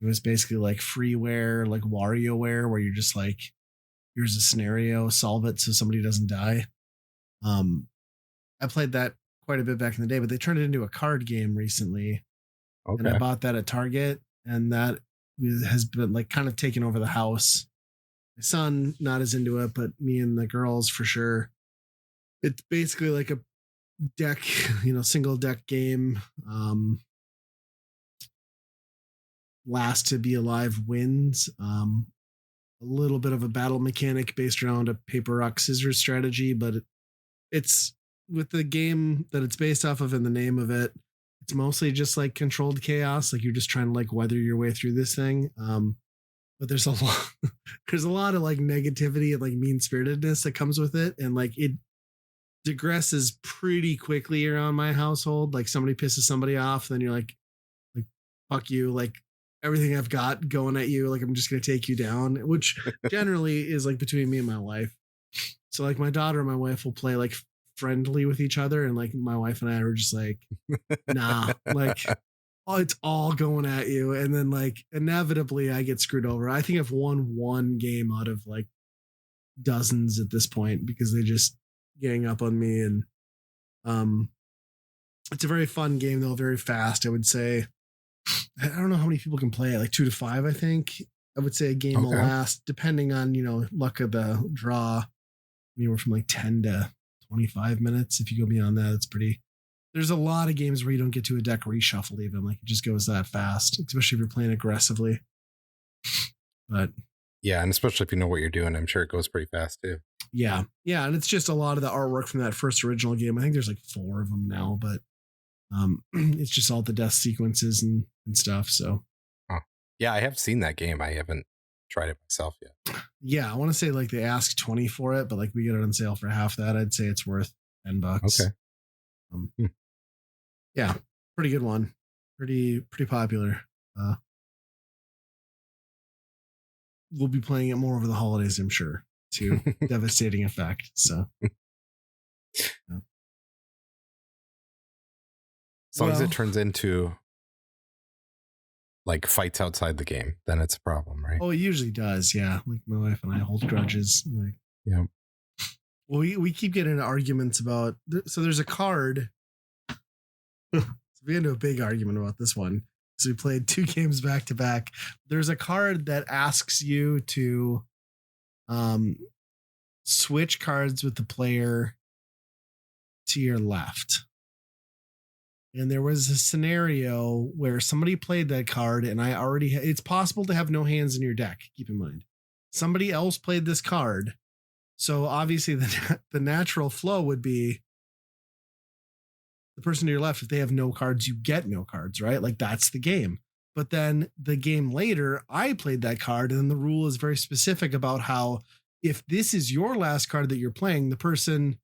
It was basically like freeware, like WarioWare, where you're just like, here's a scenario, solve it so somebody doesn't die. I played that quite a bit back in the day, but they turned it into a card game recently. Okay. And I bought that at Target, and that has been like kind of taken over the house. My son, not as into it, but me and the girls for sure. It's basically like a deck, single deck game. Last to be alive wins. A little bit of a battle mechanic based around a paper, rock, scissors strategy, but it's with the game that it's based off of and the name of it, it's mostly just like controlled chaos. Like you're just trying to like weather your way through this thing. But there's a lot of like negativity and like mean spiritedness that comes with it. And like it digresses pretty quickly around my household. Like somebody pisses somebody off, then you're like, fuck you. Like everything I've got going at you. Like, I'm just going to take you down, which generally is like between me and my wife. So like my daughter and my wife will play like friendly with each other. And like my wife and I were just like, nah, like, oh, it's all going at you. And then like inevitably I get screwed over. I think I've won one game out of like dozens at this point because they just gang up on me. And it's a very fun game though, very fast. I would say, I don't know how many people can play it, like 2 to 5, I think. I would say a game will last, depending on, luck of the draw, anywhere from like 10 to 25 minutes. If you go beyond that, it's pretty there's a lot of games where you don't get to a deck reshuffle even. Like it just goes that fast, especially if you're playing aggressively. But yeah, and especially if you know what you're doing, I'm sure it goes pretty fast too. yeah, and it's just a lot of the artwork from that first original game. I think there's like 4 of them now, but it's just all the death sequences and stuff. So yeah, I have seen that game. I haven't tried it myself yet. Yeah, I want to say like they ask 20 for it, but like we get it on sale for half that. I'd say it's worth $10. Okay. Yeah, pretty good one. Pretty popular. We'll be playing it more over the holidays, I'm sure, to devastating effect. So yeah. As long as it turns into like fights outside the game, then it's a problem, right? Oh, it usually does. Yeah. Like my wife and I hold grudges. Like, yeah. Well, we keep getting into arguments about, so there's a card. So we get into a big argument about this one. So we played 2 games back to back. There's a card that asks you to switch cards with the player to your left. And there was a scenario where somebody played that card, and I already it's possible to have no hands in your deck. Keep in mind, somebody else played this card, so obviously the natural flow would be the person to your left. If they have no cards, you get no cards, right? Like that's the game. But then the game later, I played that card, and then the rule is very specific about how if this is your last card that you're playing, the person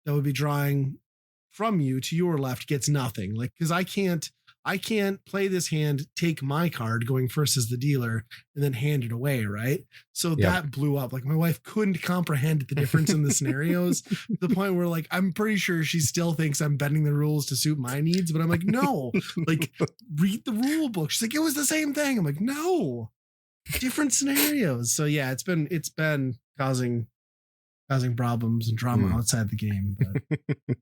that would be drawing from you to your left gets nothing. Like, because I can't play this hand, take my card going first as the dealer, and then hand it away, right? So that blew up. Like my wife couldn't comprehend the difference in the scenarios to the point where like I'm pretty sure she still thinks I'm bending the rules to suit my needs, but I'm like, no, like read the rule book. She's like, it was the same thing. I'm like, no, different scenarios. So yeah, it's been causing problems and drama outside the game, but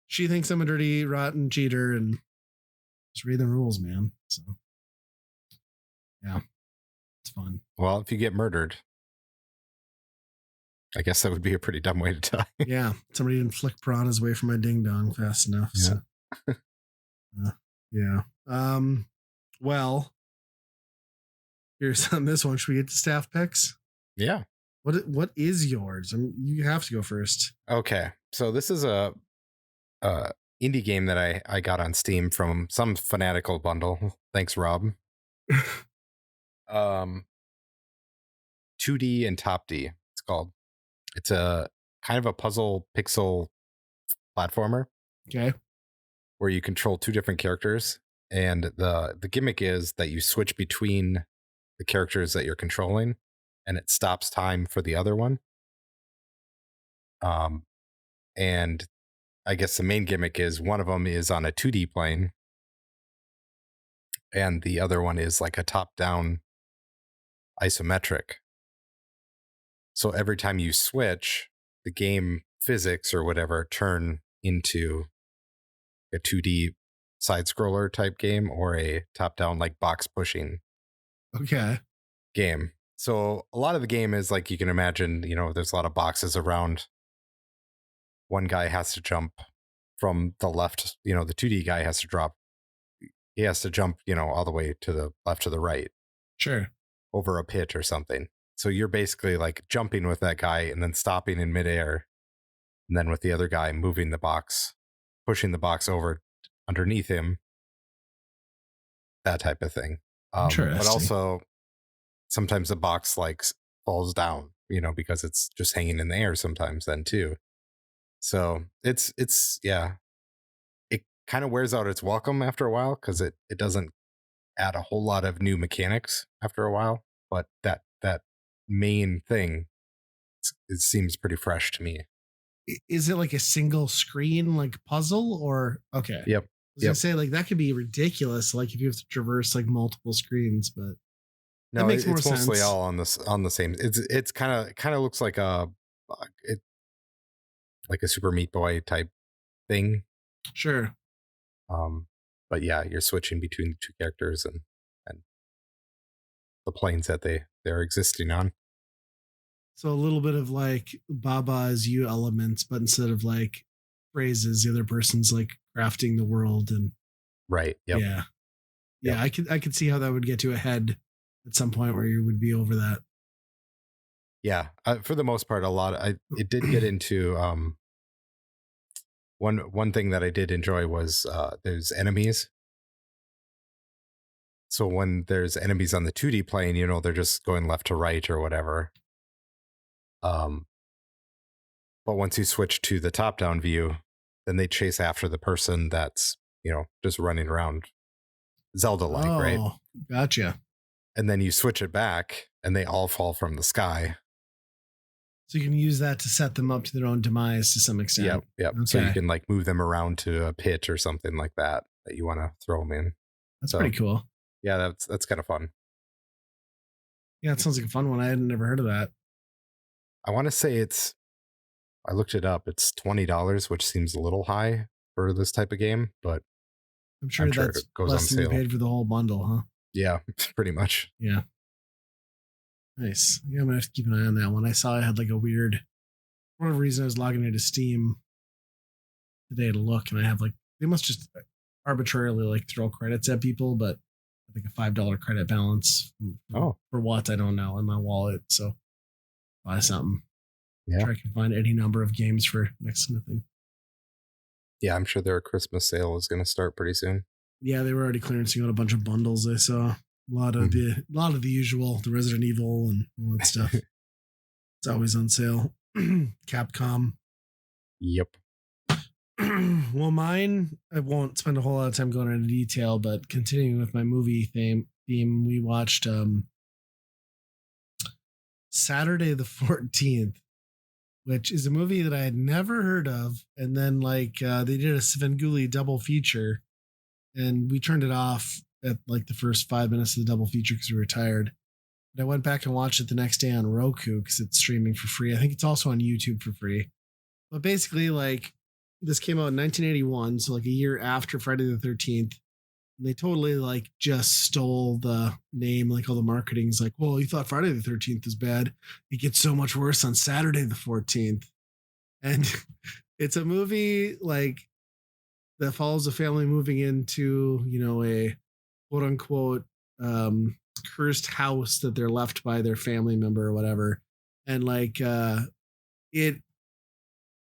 she thinks I'm a dirty, rotten cheater, and just read the rules, man. So, yeah, it's fun. Well, if you get murdered, I guess that would be a pretty dumb way to die. Yeah, somebody didn't flick piranhas away from my ding dong fast enough. Yeah. So, yeah. Well, here's on this one. Should we get to staff picks? Yeah. What is yours? I mean, you have to go first. Okay, so this is a indie game that I got on Steam from some fanatical bundle. Thanks, Rob. 2D and Top D. It's called. It's a kind of a puzzle pixel platformer. Okay. Where you control 2 different characters, and the gimmick is that you switch between the characters that you're controlling, and it stops time for the other one. And I guess the main gimmick is one of them is on a 2D plane, and the other one is like a top-down isometric. So every time you switch, the game physics or whatever turn into a 2D side-scroller type game or a top-down like box pushing game. So a lot of the game is like you can imagine, there's a lot of boxes around. One guy has to jump from the left, the 2D guy has to drop. He has to jump, all the way to the left to the right. Sure. Over a pit or something. So you're basically like jumping with that guy and then stopping in midair. And then with the other guy moving the box, pushing the box over underneath him. That type of thing. But also sometimes the box like falls down, because it's just hanging in the air sometimes then too. So it's yeah, it kind of wears out its welcome after a while because it doesn't add a whole lot of new mechanics after a while. But that main thing, it seems pretty fresh to me. Is it like a single screen like puzzle or okay? Yep. I was gonna say like that could be ridiculous, like if you have to traverse like multiple screens, but no, that makes more it's sense. Mostly all on the same. It's kind of looks like like a Super Meat Boy type thing. Sure. But yeah, you're switching between the 2 characters and the planes that they're existing on. So a little bit of like Baba is you elements, but instead of like phrases, the other person's like crafting the world and Right. Yep. yeah. Yeah, I could see how that would get to a head at some point where you would be over that. Yeah. For the most part, it did get into one thing that I did enjoy was there's enemies. So when there's enemies on the 2D plane, they're just going left to right or whatever. But once you switch to the top-down view, then they chase after the person that's, just running around Zelda-like, right? Oh, gotcha. And then you switch it back, and they all fall from the sky. So you can use that to set them up to their own demise to some extent. Yep. Okay. So you can like move them around to a pit or something like that you want to throw them in. That's pretty cool. Yeah, that's kind of fun. Yeah, it sounds like a fun one. I had never heard of that. I want to say I looked it up. It's $20, which seems a little high for this type of game, but I'm sure that's it goes less on than sale. you paid for the whole bundle, huh? Yeah, pretty much. Yeah. Nice. Yeah, I'm gonna have to keep an eye on that one. I saw I had like a weird, for whatever reason, I was logging into Steam today to look, and I have like, they must just arbitrarily like throw credits at people, but I think a $5 credit balance. For what, I don't know, in my wallet. So buy something. Yeah. Try to find any number of games for next to nothing. Yeah, I'm sure their Christmas sale is going to start pretty soon. Yeah, they were already clearancing out a bunch of bundles. I saw a lot of the usual, the Resident Evil and all that stuff. It's always on sale. Capcom. Yep. Well, mine, I won't spend a whole lot of time going into detail, but continuing with my movie theme, we watched Saturday the 14th, which is a movie that I had never heard of. And then they did a Svengoolie double feature, and we turned it off at like the first 5 minutes of the double feature because we were tired. But I went back and watched it the next day on Roku because it's streaming for free. I think it's also on YouTube for free. But basically, like, this came out in 1981, so like a year after Friday the 13th. And they totally like just stole the name, like all the marketing's like, well, you thought Friday the 13th was bad. It gets so much worse on Saturday the 14th. And it's a movie like that follows a family moving into, a quote unquote cursed house that they're left by their family member or whatever. And like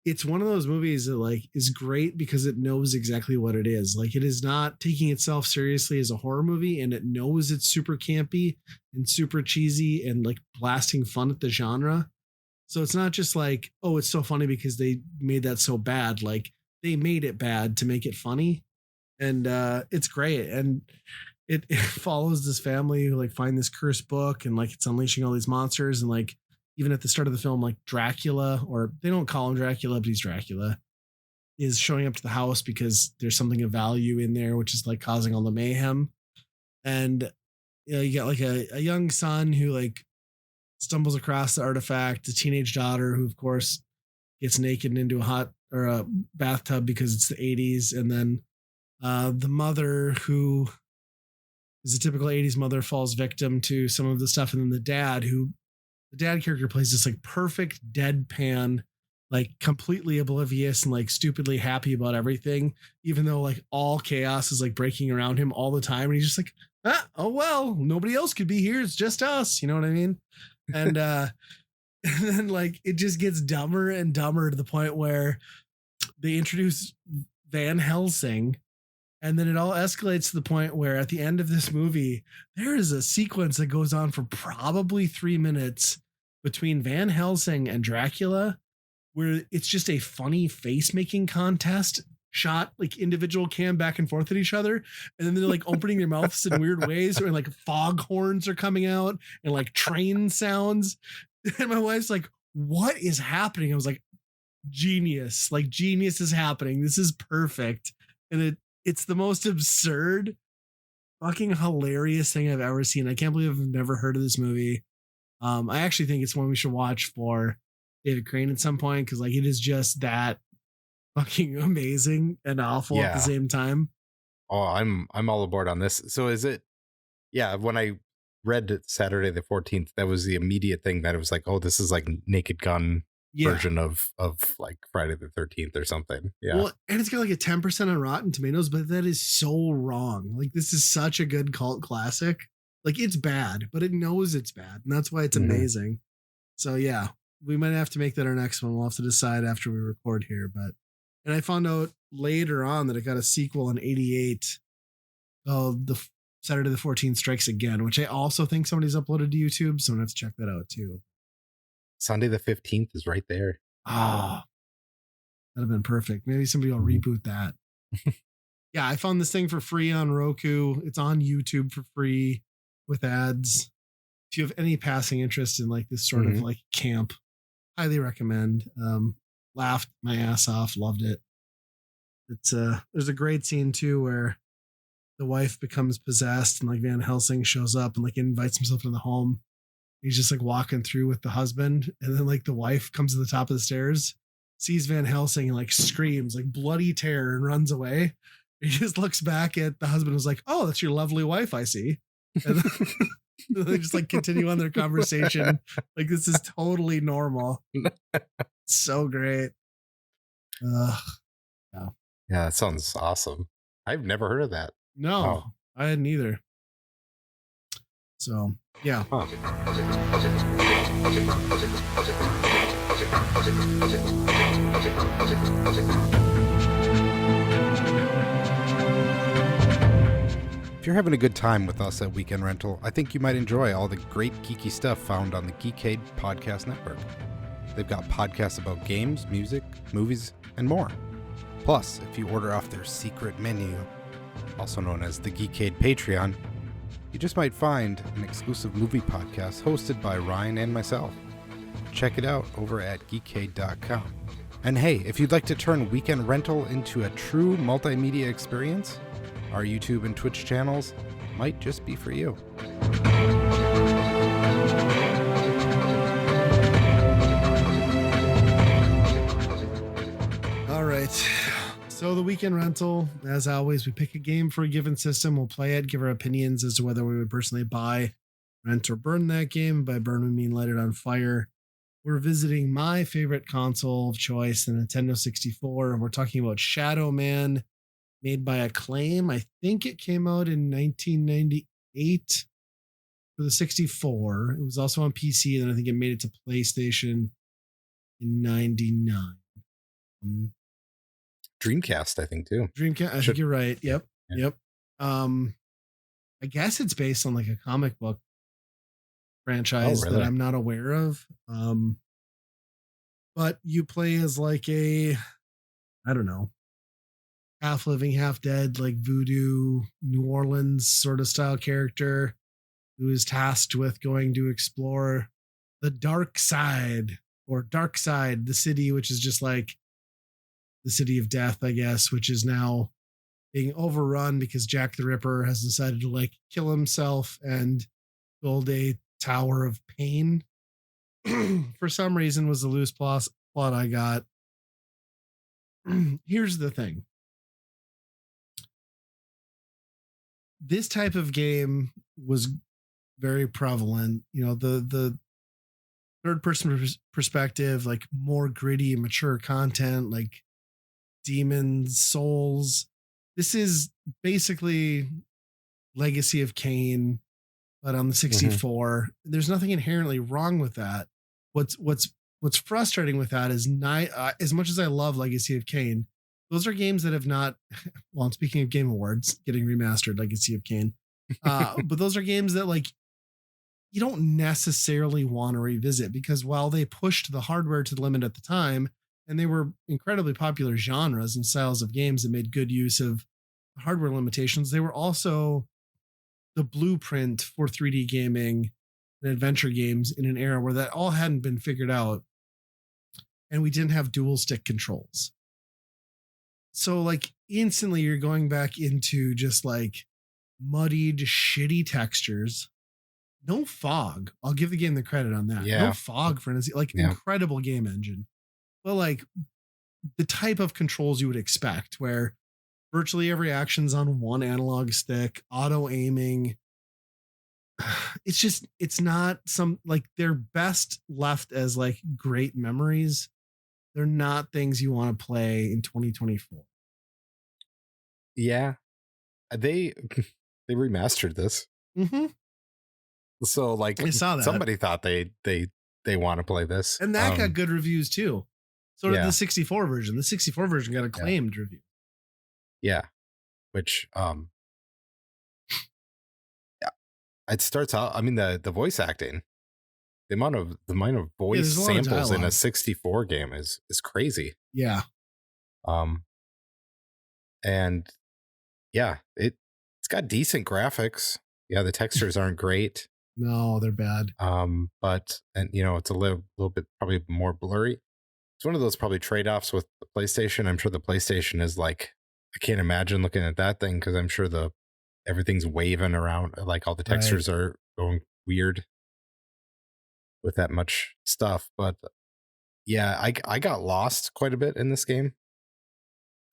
it's one of those movies that like is great because it knows exactly what it is. Like, it is not taking itself seriously as a horror movie, and it knows it's super campy and super cheesy and like blasting fun at the genre. So it's not just like, oh, it's so funny because they made that so bad. Like, they made it bad to make it funny. And it's great. And it follows this family who like find this cursed book, and like it's unleashing all these monsters. And like, even at the start of the film, like Dracula, or they don't call him Dracula, but he's Dracula, is showing up to the house because there's something of value in there, which is like causing all the mayhem. And you got like a young son who like stumbles across the artifact, a teenage daughter who of course gets naked into a bathtub because it's the 80s. And then the mother, who is a typical 80s mother, falls victim to some of the stuff. And then the dad character plays this like perfect deadpan, like completely oblivious and like stupidly happy about everything, even though like all chaos is like breaking around him all the time. And he's just like, oh, well, nobody else could be here. It's just us. You know what I mean? And, and then like, it just gets dumber and dumber to the point where they introduce Van Helsing. And then it all escalates to the point where at the end of this movie, there is a sequence that goes on for probably 3 minutes between Van Helsing and Dracula, where it's just a funny face making contest shot, like individual cam back and forth at each other. And then they're like opening their mouths in weird ways, or like fog horns are coming out and like train sounds. And my wife's like, what is happening? I was like, genius, like genius is happening. This is perfect. And it's the most absurd, fucking hilarious thing I've ever seen. I can't believe I've never heard of this movie. I actually think it's one we should watch for David Crane at some point, because like it is just that fucking amazing and awful at the same time. Oh, I'm all aboard on this. So is it? Yeah, when I read Saturday the 14th, that was the immediate thing that it was like, oh, this is like Naked Gun version of like Friday the 13th or something. Yeah. Well, and it's got like a 10% on Rotten Tomatoes, but that is so wrong. Like, this is such a good cult classic. Like, it's bad, but it knows it's bad, and that's why it's amazing. So yeah, we might have to make that our next one. We'll have to decide after we record here. And I found out later on that it got a sequel in '88 called the Saturday the 14th Strikes Again, which I also think somebody's uploaded to YouTube. So I'm gonna have to check that out too. Sunday the 15th is right there. Ah, that'd have been perfect. Maybe somebody will reboot that. Yeah, I found this thing for free on Roku. It's on YouTube for free with ads. If you have any passing interest in like this sort of like camp, highly recommend. Laughed my ass off, loved it. It's there's a great scene too where the wife becomes possessed and like Van Helsing shows up and like invites himself into the home. He's just like walking through with the husband, and then like the wife comes to the top of the stairs, sees Van Helsing and like screams like bloody terror and runs away. He just looks back at the husband and was like, "Oh, that's your lovely wife, I see." And they just like continue on their conversation. Like, this is totally normal. So great. Yeah, that sounds awesome. I've never heard of that. No, I hadn't either. So yeah. Huh. If you're having a good time with us at Weekend Rental, I think you might enjoy all the great geeky stuff found on the Geekade Podcast Network. They've got podcasts about games, music, movies, and more. Plus, if you order off their secret menu, also known as the Geekade Patreon, you just might find an exclusive movie podcast hosted by Ryan and myself. Check it out over at geekade.com. And hey, if you'd like to turn Weekend Rental into a true multimedia experience, our YouTube and Twitch channels might just be for you. All right. So the Weekend Rental, as always, we pick a game for a given system. We'll play it, give our opinions as to whether we would personally buy, rent, or burn that game. By burn, we mean light it on fire. We're visiting my favorite console of choice, the Nintendo 64, and we're talking about Shadow Man, made by Acclaim. I think it came out in 1998 for the 64. It was also on PC, and I think it made it to PlayStation in 99. Dreamcast, I think, too. Dreamcast, I think you're right. Yep. Yeah. Yep. I guess it's based on like a comic book franchise that I'm not aware of. But you play as like I don't know, half living, half dead, like voodoo New Orleans sort of style character who is tasked with going to explore the dark side, the city, which is just like the city of death, I guess, which is now being overrun because Jack the Ripper has decided to like kill himself and build a tower of pain. For some reason was the loose plot I got. Here's the thing. This type of game was very prevalent. You know, the third person perspective, like more gritty, mature content, like Demons, Souls. This is basically Legacy of Kain, but on the 64. There's nothing inherently wrong with that. What's frustrating with that is as much as I love Legacy of Kain, those are games that have not. Well, I'm speaking of Game Awards getting remastered, Legacy of Kain, but those are games that like you don't necessarily want to revisit because while they pushed the hardware to the limit at the time, and they were incredibly popular genres and styles of games that made good use of hardware limitations, they were also the blueprint for 3D gaming and adventure games in an era where that all hadn't been figured out. And we didn't have dual stick controls. So like instantly you're going back into just like muddied, shitty textures. No fog. I'll give the game the credit on that. Yeah. No fog for like incredible game engine. But like the type of controls you would expect where virtually every action's on one analog stick, auto aiming, it's just it's not some like they're best left as like great memories. They're not things you want to play in 2024. Yeah, they they remastered this, Mm-hmm. so like I saw that, somebody thought they want to play this. and that got good reviews too. So did Yeah, the 64 version. The 64 version got yeah, acclaimed review. yeah. Which yeah, it starts out. I mean the voice acting, the amount of Yeah, voice there's a lot of samples in a dialogue. 64 game is crazy. Yeah, Um, and yeah, it's got decent graphics. Yeah, the textures aren't great. no, they're bad. But and it's a little bit probably more blurry. It's one of those probably trade-offs with the PlayStation. I'm sure the PlayStation is like, I can't imagine looking at that thing because I'm sure everything's waving around, like all the Right. textures are going weird with that much stuff. But yeah, I got lost quite a bit in this game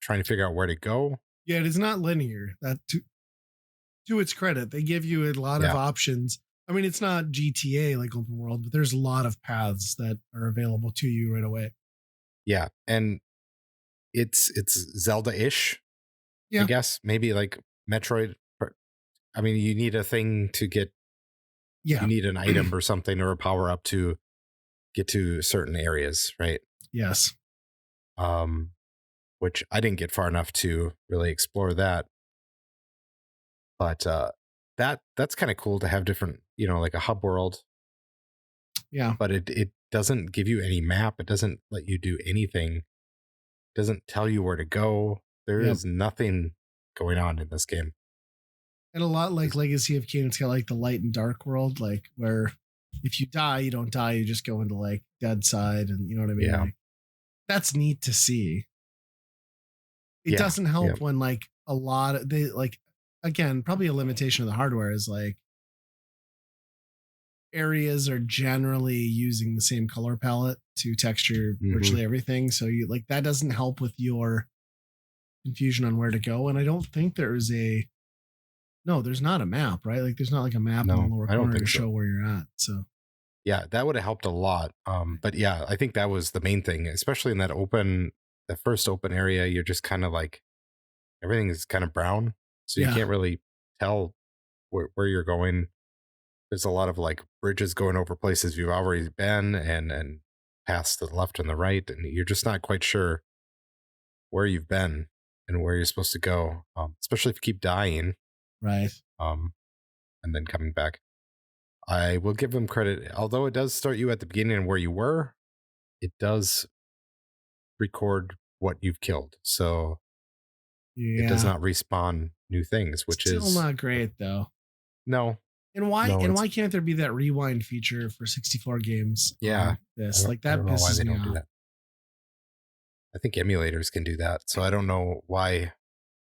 trying to figure out where to go. Yeah, it is not linear. That to its credit, they give you a lot of Yeah, options. I mean, it's not GTA like open world, but there's a lot of paths that are available to you right away. yeah, and it's Zelda-ish, I Yeah, guess. Maybe like Metroid. I mean, you need a thing to get. yeah, You need an item or something or a power up to get to certain areas, right? yes, Um, which I didn't get far enough to really explore that. But that's kind of cool to have different, like a hub world. yeah. But it doesn't give you any map. It doesn't let you do anything. It doesn't tell you where to go. There Yep. is nothing going on in this game. And a lot like Legacy of Kain, it's got like the light and dark world, like where if you die, you don't die, you just go into like dead side, and you know what I mean? Yeah. Like, that's neat to see. It Yeah, doesn't help yeah. when like a lot of they like again, probably a limitation of the hardware is like areas are generally using the same color palette to texture virtually everything. So you like that doesn't help with your confusion on where to go. And I don't think there's not a map, right? Like there's not like a map in the No, lower I don't corner to think so. show where you're at. So Yeah, that would have helped a lot. But yeah, I think that was the main thing, especially in the first open area. You're just kind of like, everything is kind of brown, so you yeah, can't really tell where you're going. There's a lot of like bridges going over places you've already been, and past the left and the right, and you're just not quite sure where you've been and where you're supposed to go. Especially if you keep dying, right. and then coming back. I will give them credit, although it does start you at the beginning where you were. It does record what you've killed, so it does Yeah. not respawn new things, which Still is not great though. no, And why no. why can't there be that rewind feature for 64 games Yeah, on this? I Like that don't know why pisses they me don't do off. that. I think emulators can do that, so I don't know why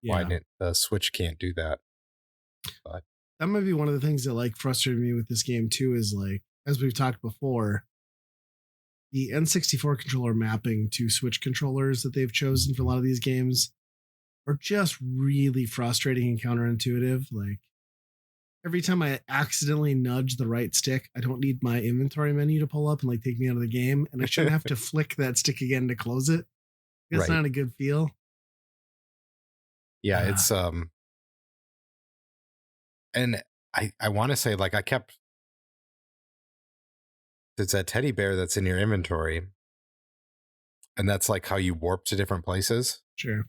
Yeah. the Switch can't do that. But That might be one of the things that like frustrated me with this game too is like as we've talked before, the N64 controller mapping to Switch controllers that they've chosen for a lot of these games are just really frustrating and counterintuitive. Like every time I accidentally nudge the right stick, I don't need my inventory menu to pull up and like take me out of the game, and I shouldn't have to flick that stick again to close it. It's right, not a good feel. yeah, Ah, it's and I want to say, like, there's that teddy bear that's in your inventory, and that's like how you warp to different places. sure.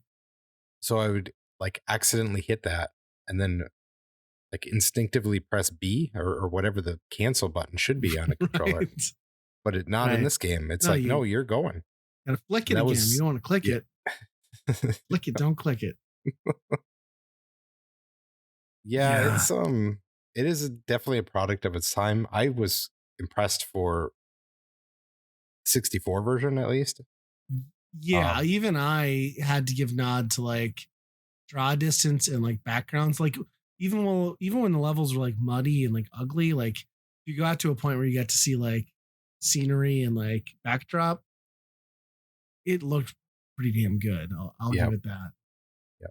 So I would like accidentally hit that, and then like instinctively press B or whatever the cancel button should be on a controller, Right. but not in Right. this game. It's No, like, you no, you're going. gotta flick it And that again. You was don't want to click yeah. it. Flick it, don't click it. Yeah, Yeah. it is definitely a product of its time. I was impressed for 64 version at least. Yeah. Even I had to give nod to like draw distance and like backgrounds. Like even when the levels were like muddy and like ugly, like you got to a point where you got to see like scenery and like backdrop, it looked pretty damn good. I'll Yeah. give it that. Yeah.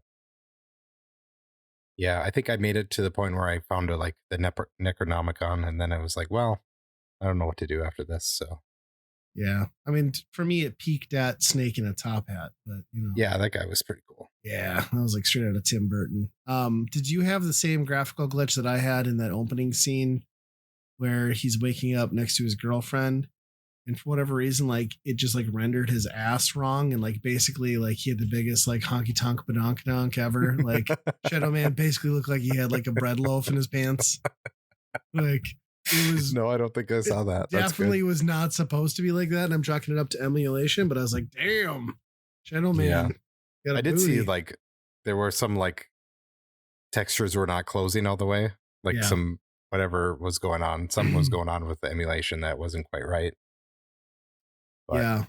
Yeah, I think I made it to the point where I found the Necronomicon, and then I was like, well, I don't know what to do after this. So Yeah. I mean, for me, it peaked at Snake in a top hat, but yeah, that guy was pretty cool. yeah, that was like straight out of Tim Burton. Did you have the same graphical glitch that I had in that opening scene where he's waking up next to his girlfriend? And for whatever reason, like it just like rendered his ass wrong, and like basically like he had the biggest like honky tonk badonk donk ever. Like Shadow Man basically looked like he had like a bread loaf in his pants. Like it was No, I don't think I saw that. That's definitely good. was not supposed to be like that. And I'm chalking it up to emulation, but I was like, damn, Shadow Man. I did see like there were some like textures were not closing all the way. Like some whatever was going on. Something was going on with the emulation that wasn't quite right. But,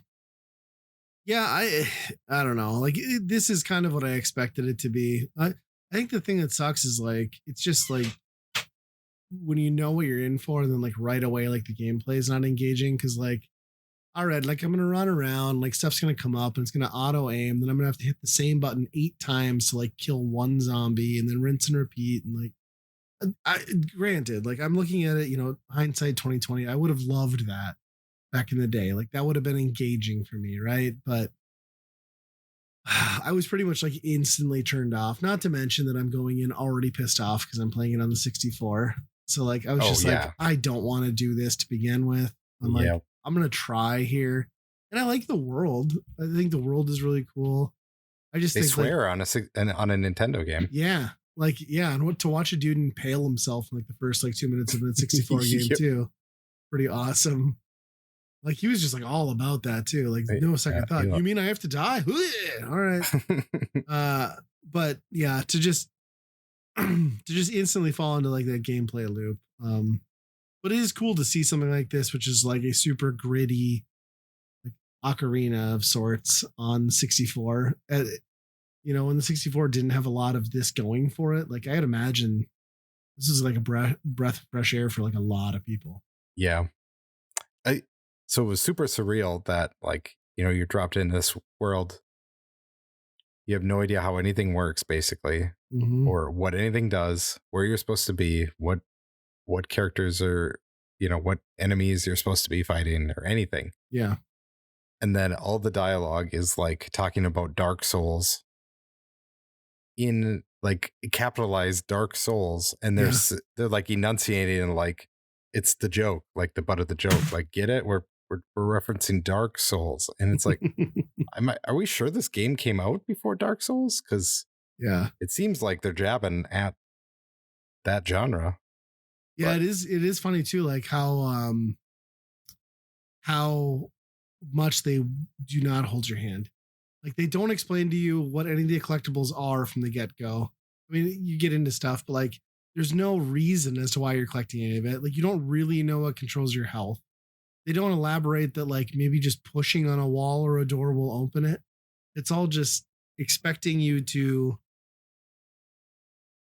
yeah, I don't know. Like this is kind of what I expected it to be. I think the thing that sucks is like it's just like when you know what you're in for, and then like right away, like the gameplay is not engaging because like, all right, like I'm gonna run around, like stuff's gonna come up and it's gonna auto aim, then I'm gonna have to hit the same button 8 times to like kill one zombie and then rinse and repeat. And like granted, like I'm looking at it, hindsight 2020, I would have loved that back in the day. Like that would have been engaging for me, right? But I was pretty much like instantly turned off. Not to mention that I'm going in already pissed off because I'm playing it on the 64. So like I was like, I don't want to do this to begin with. I'm like, I'm gonna try here. And I like the world. I think the world is really cool. I just they think swear on a Nintendo game. Yeah. Like, yeah, and what to watch a dude impale himself in like the first like 2 minutes of the 64 game too. Pretty awesome. Like he was just like all about that too. Like no second thought. You mean I have to die? All right. But yeah, to just instantly fall into like that gameplay loop. But it is cool to see something like this, which is like a super gritty like ocarina of sorts on 64. When the 64 didn't have a lot of this going for it, like I'd imagine this is like a breath of fresh air for like a lot of people. Yeah. So it was super surreal that like, you're dropped in this world. You have no idea how anything works basically, or what anything does, where you're supposed to be, what characters are, what enemies you're supposed to be fighting or anything. Yeah. And then all the dialogue is like talking about Dark Souls in like capitalized Dark Souls. And they're like enunciating and like, it's the joke, like the butt of the joke. Like, get it? We're referencing Dark Souls. And it's like, are we sure this game came out before Dark Souls? Because it seems like they're jabbing at that genre. Yeah, but it is funny too, like how much they do not hold your hand. Like they don't explain to you what any of the collectibles are from the get-go. I mean, you get into stuff, but like there's no reason as to why you're collecting any of it. Like you don't really know what controls your health. They don't elaborate that like maybe just pushing on a wall or a door will open it. It's all just expecting you to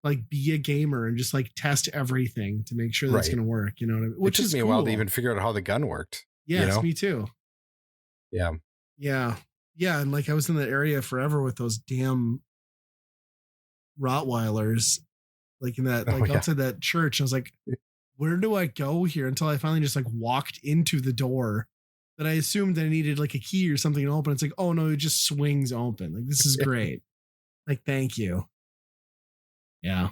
like be a gamer and just like test everything to make sure that's going to work. You know what I mean? Which took me a while to even figure out how the gun worked. Yes, me too. Yeah. Yeah. Yeah. And like I was in that area forever with those damn Rottweilers, like in that, like outside that church. I was like, where do I go here? Until I finally just like walked into the door that I assumed that I needed like a key or something to open. It's like, oh no, it just swings open. Like, this is great. Like, thank you. Yeah.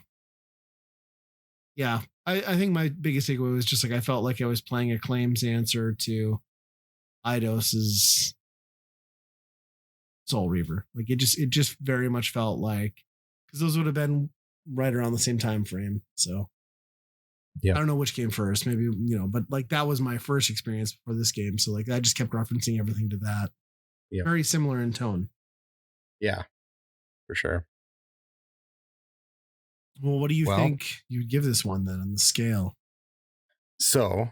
Yeah. I think my biggest takeaway was just like, I felt like I was playing a claims answer to Eidos's Soul Reaver. Like it just very much felt like, because those would have been right around the same time frame. So I don't know which came first, maybe, but like that was my first experience before this game. So like I just kept referencing everything to that. Yeah. Very similar in tone. Yeah, for sure. Well, what do you think you'd give this one then on the scale? So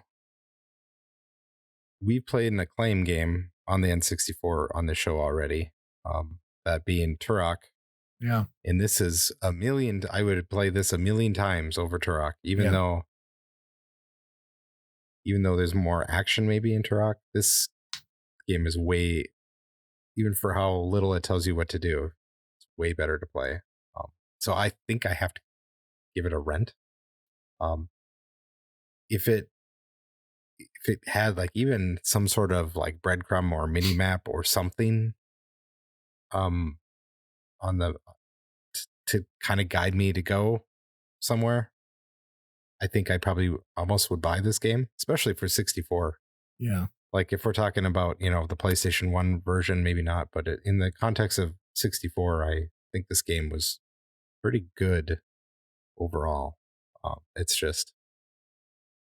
we played an Acclaim game on the N64 on the show already. That being Turok. Yeah. And this is I would play this 1,000,000 times over Turok, even though there's more action maybe in Turok. This game is even for how little it tells you what to do, it's way better to play. So I think I have to give it a rent. Um, if it had like even some sort of like breadcrumb or mini map or something, on the to kind of guide me to go somewhere, I think I probably almost would buy this game, especially for 64. Yeah. Like if we're talking about, the PlayStation 1 version, maybe not, but in the context of 64, I think this game was pretty good overall. It's just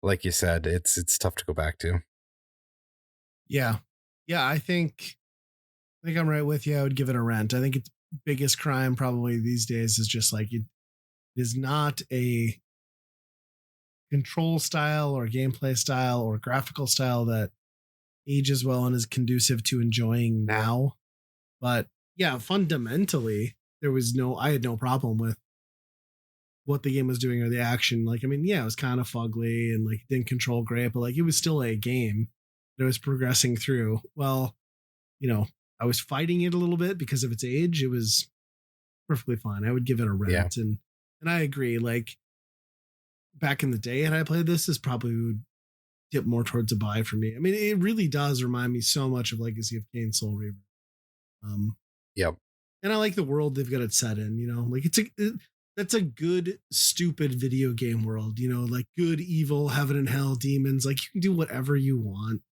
like you said, it's tough to go back to. Yeah. Yeah. I think I'm right with you. I would give it a rent. I think its biggest crime probably these days is just like it is not a control style or gameplay style or graphical style that ages well and is conducive to enjoying now. But yeah, fundamentally, I had no problem with what the game was doing or the action. Like, I mean, yeah, it was kind of fugly and like didn't control great, but like it was still a game that was progressing through. Well, I was fighting it a little bit because of its age. It was perfectly fine. I would give it a rent. Yeah. And I agree. Like back in the day, had I played this probably would dip more towards a buy for me. I mean, it really does remind me so much of Legacy of Kain Soul Reaver. Yep. And I like the world they've got it set in, like that's a good, stupid video game world, like good, evil, heaven and hell, demons. Like you can do whatever you want.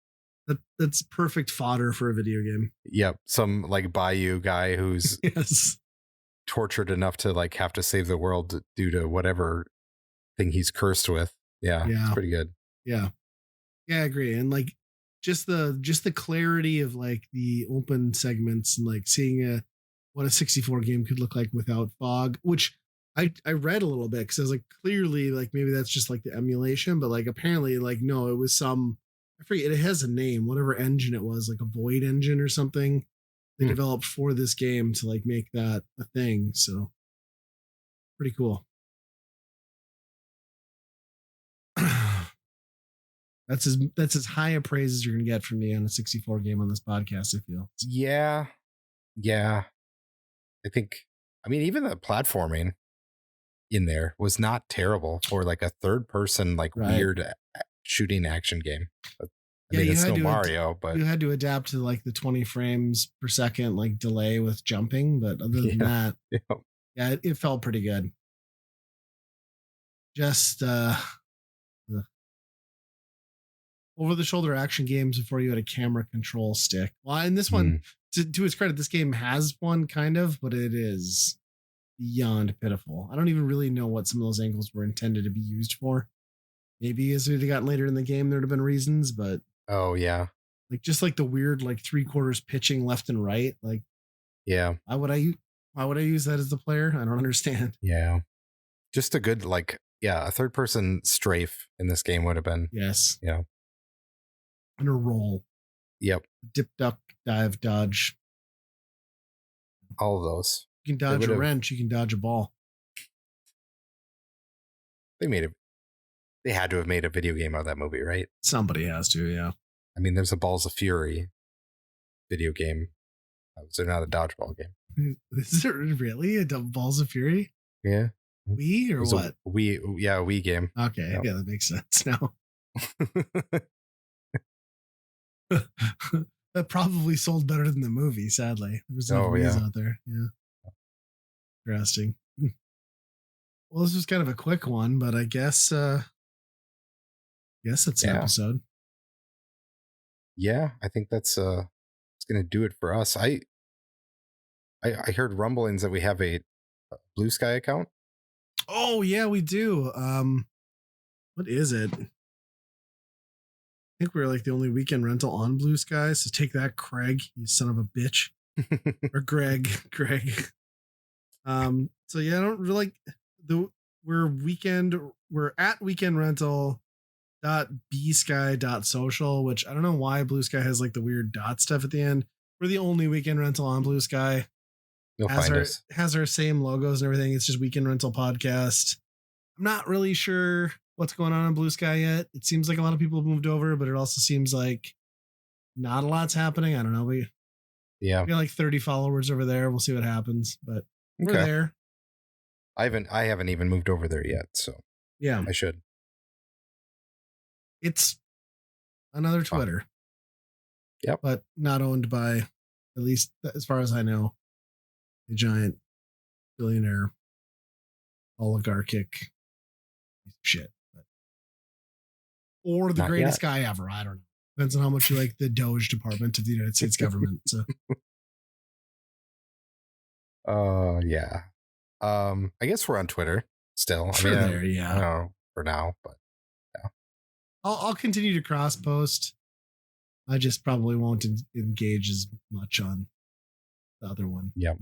That's perfect fodder for a video game. Yep. Some like Bayou guy who's yes. tortured enough to like have to save the world due to whatever thing he's cursed with. Yeah. It's pretty good. Yeah. Yeah, I agree. And like just the clarity of like the open segments and like seeing what a 64 game could look like without fog, which I read a little bit because I was like, clearly like maybe that's just like the emulation, but like apparently like no, it was some, I forget, it has a name, whatever engine it was, like a Void engine or something they developed for this game to like make that a thing. So pretty cool. That's as high a praise as you're gonna get from me on a 64 game on this podcast, I feel. Yeah. I think, even the platforming in there was not terrible for like a third person, like weird shooting action game. It's no Mario, but you had to adapt to like the 20 frames per second like delay with jumping. But other than that, it felt pretty good. Just over the shoulder action games before you had a camera control stick. Well, in this one, to its credit, this game has one kind of, but it is beyond pitiful. I don't even really know what some of those angles were intended to be used for. Maybe as we got later in the game, there'd have been reasons, but oh yeah, like just like the weird like 3/4 pitching left and right. Like, yeah, why would I use that as the player? I don't understand. Yeah, just a good a third person strafe in this game would have been and a roll. Yep. Dip, duck, dive, dodge. All of those. You can dodge a wrench. You can dodge a ball. They had to have made a video game out of that movie, right? Somebody has to, yeah. There's a Balls of Fury video game. So not a dodgeball game. Is there really a Balls of Fury? Yeah. Wii or what? A Wii game. Okay, yeah, that makes sense now. That probably sold better than the movie, sadly. There was no Wii's out there. Yeah. Interesting. Well, this was kind of a quick one, but I guess it's an episode. Yeah, I think that's it's gonna do it for us. I heard rumblings that we have a Blue Sky account. Oh yeah, we do. What is it? I think we're like the only weekend rental on Blue Sky. So take that, Craig, you son of a bitch. Or Greg. So yeah, I don't really like we're at weekendrental.bsky.social, which I don't know why Blue Sky has like the weird dot stuff at the end. We're the only weekend rental on Blue Sky. You'll find us. Has our same logos and everything. It's just Weekend Rental Podcast. I'm not really sure what's going on Blue Sky yet. It seems like a lot of people have moved over, but it also seems like not a lot's happening. I don't know. We got like 30 followers over there. We'll see what happens, but we're there. I haven't even moved over there yet, so Yeah, I should. it's another Twitter. Yep. But not owned by, at least as far as I know, a giant billionaire oligarchic piece of shit. Or the Not greatest guy ever. I don't know. Depends on how much you like the Doge Department of the United States government. So Yeah. I guess we're on Twitter still. for there, I yeah. don't know for now, but I'll continue to cross post. I just probably won't engage as much on the other one. Yep.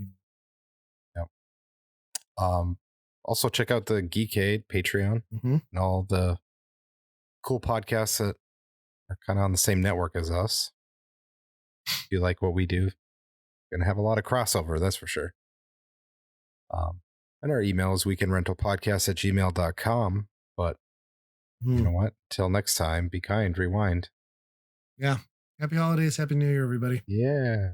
Also check out the Geekade Patreon Mm-hmm. and all the cool podcasts that are kind of on the same network as us. If you like what we do, we're gonna have a lot of crossover, that's for sure. And our email is weekendrentalpodcast@gmail.com. But you know what? Till next time, be kind, rewind. Yeah. Happy holidays. Happy New Year, everybody. Yeah.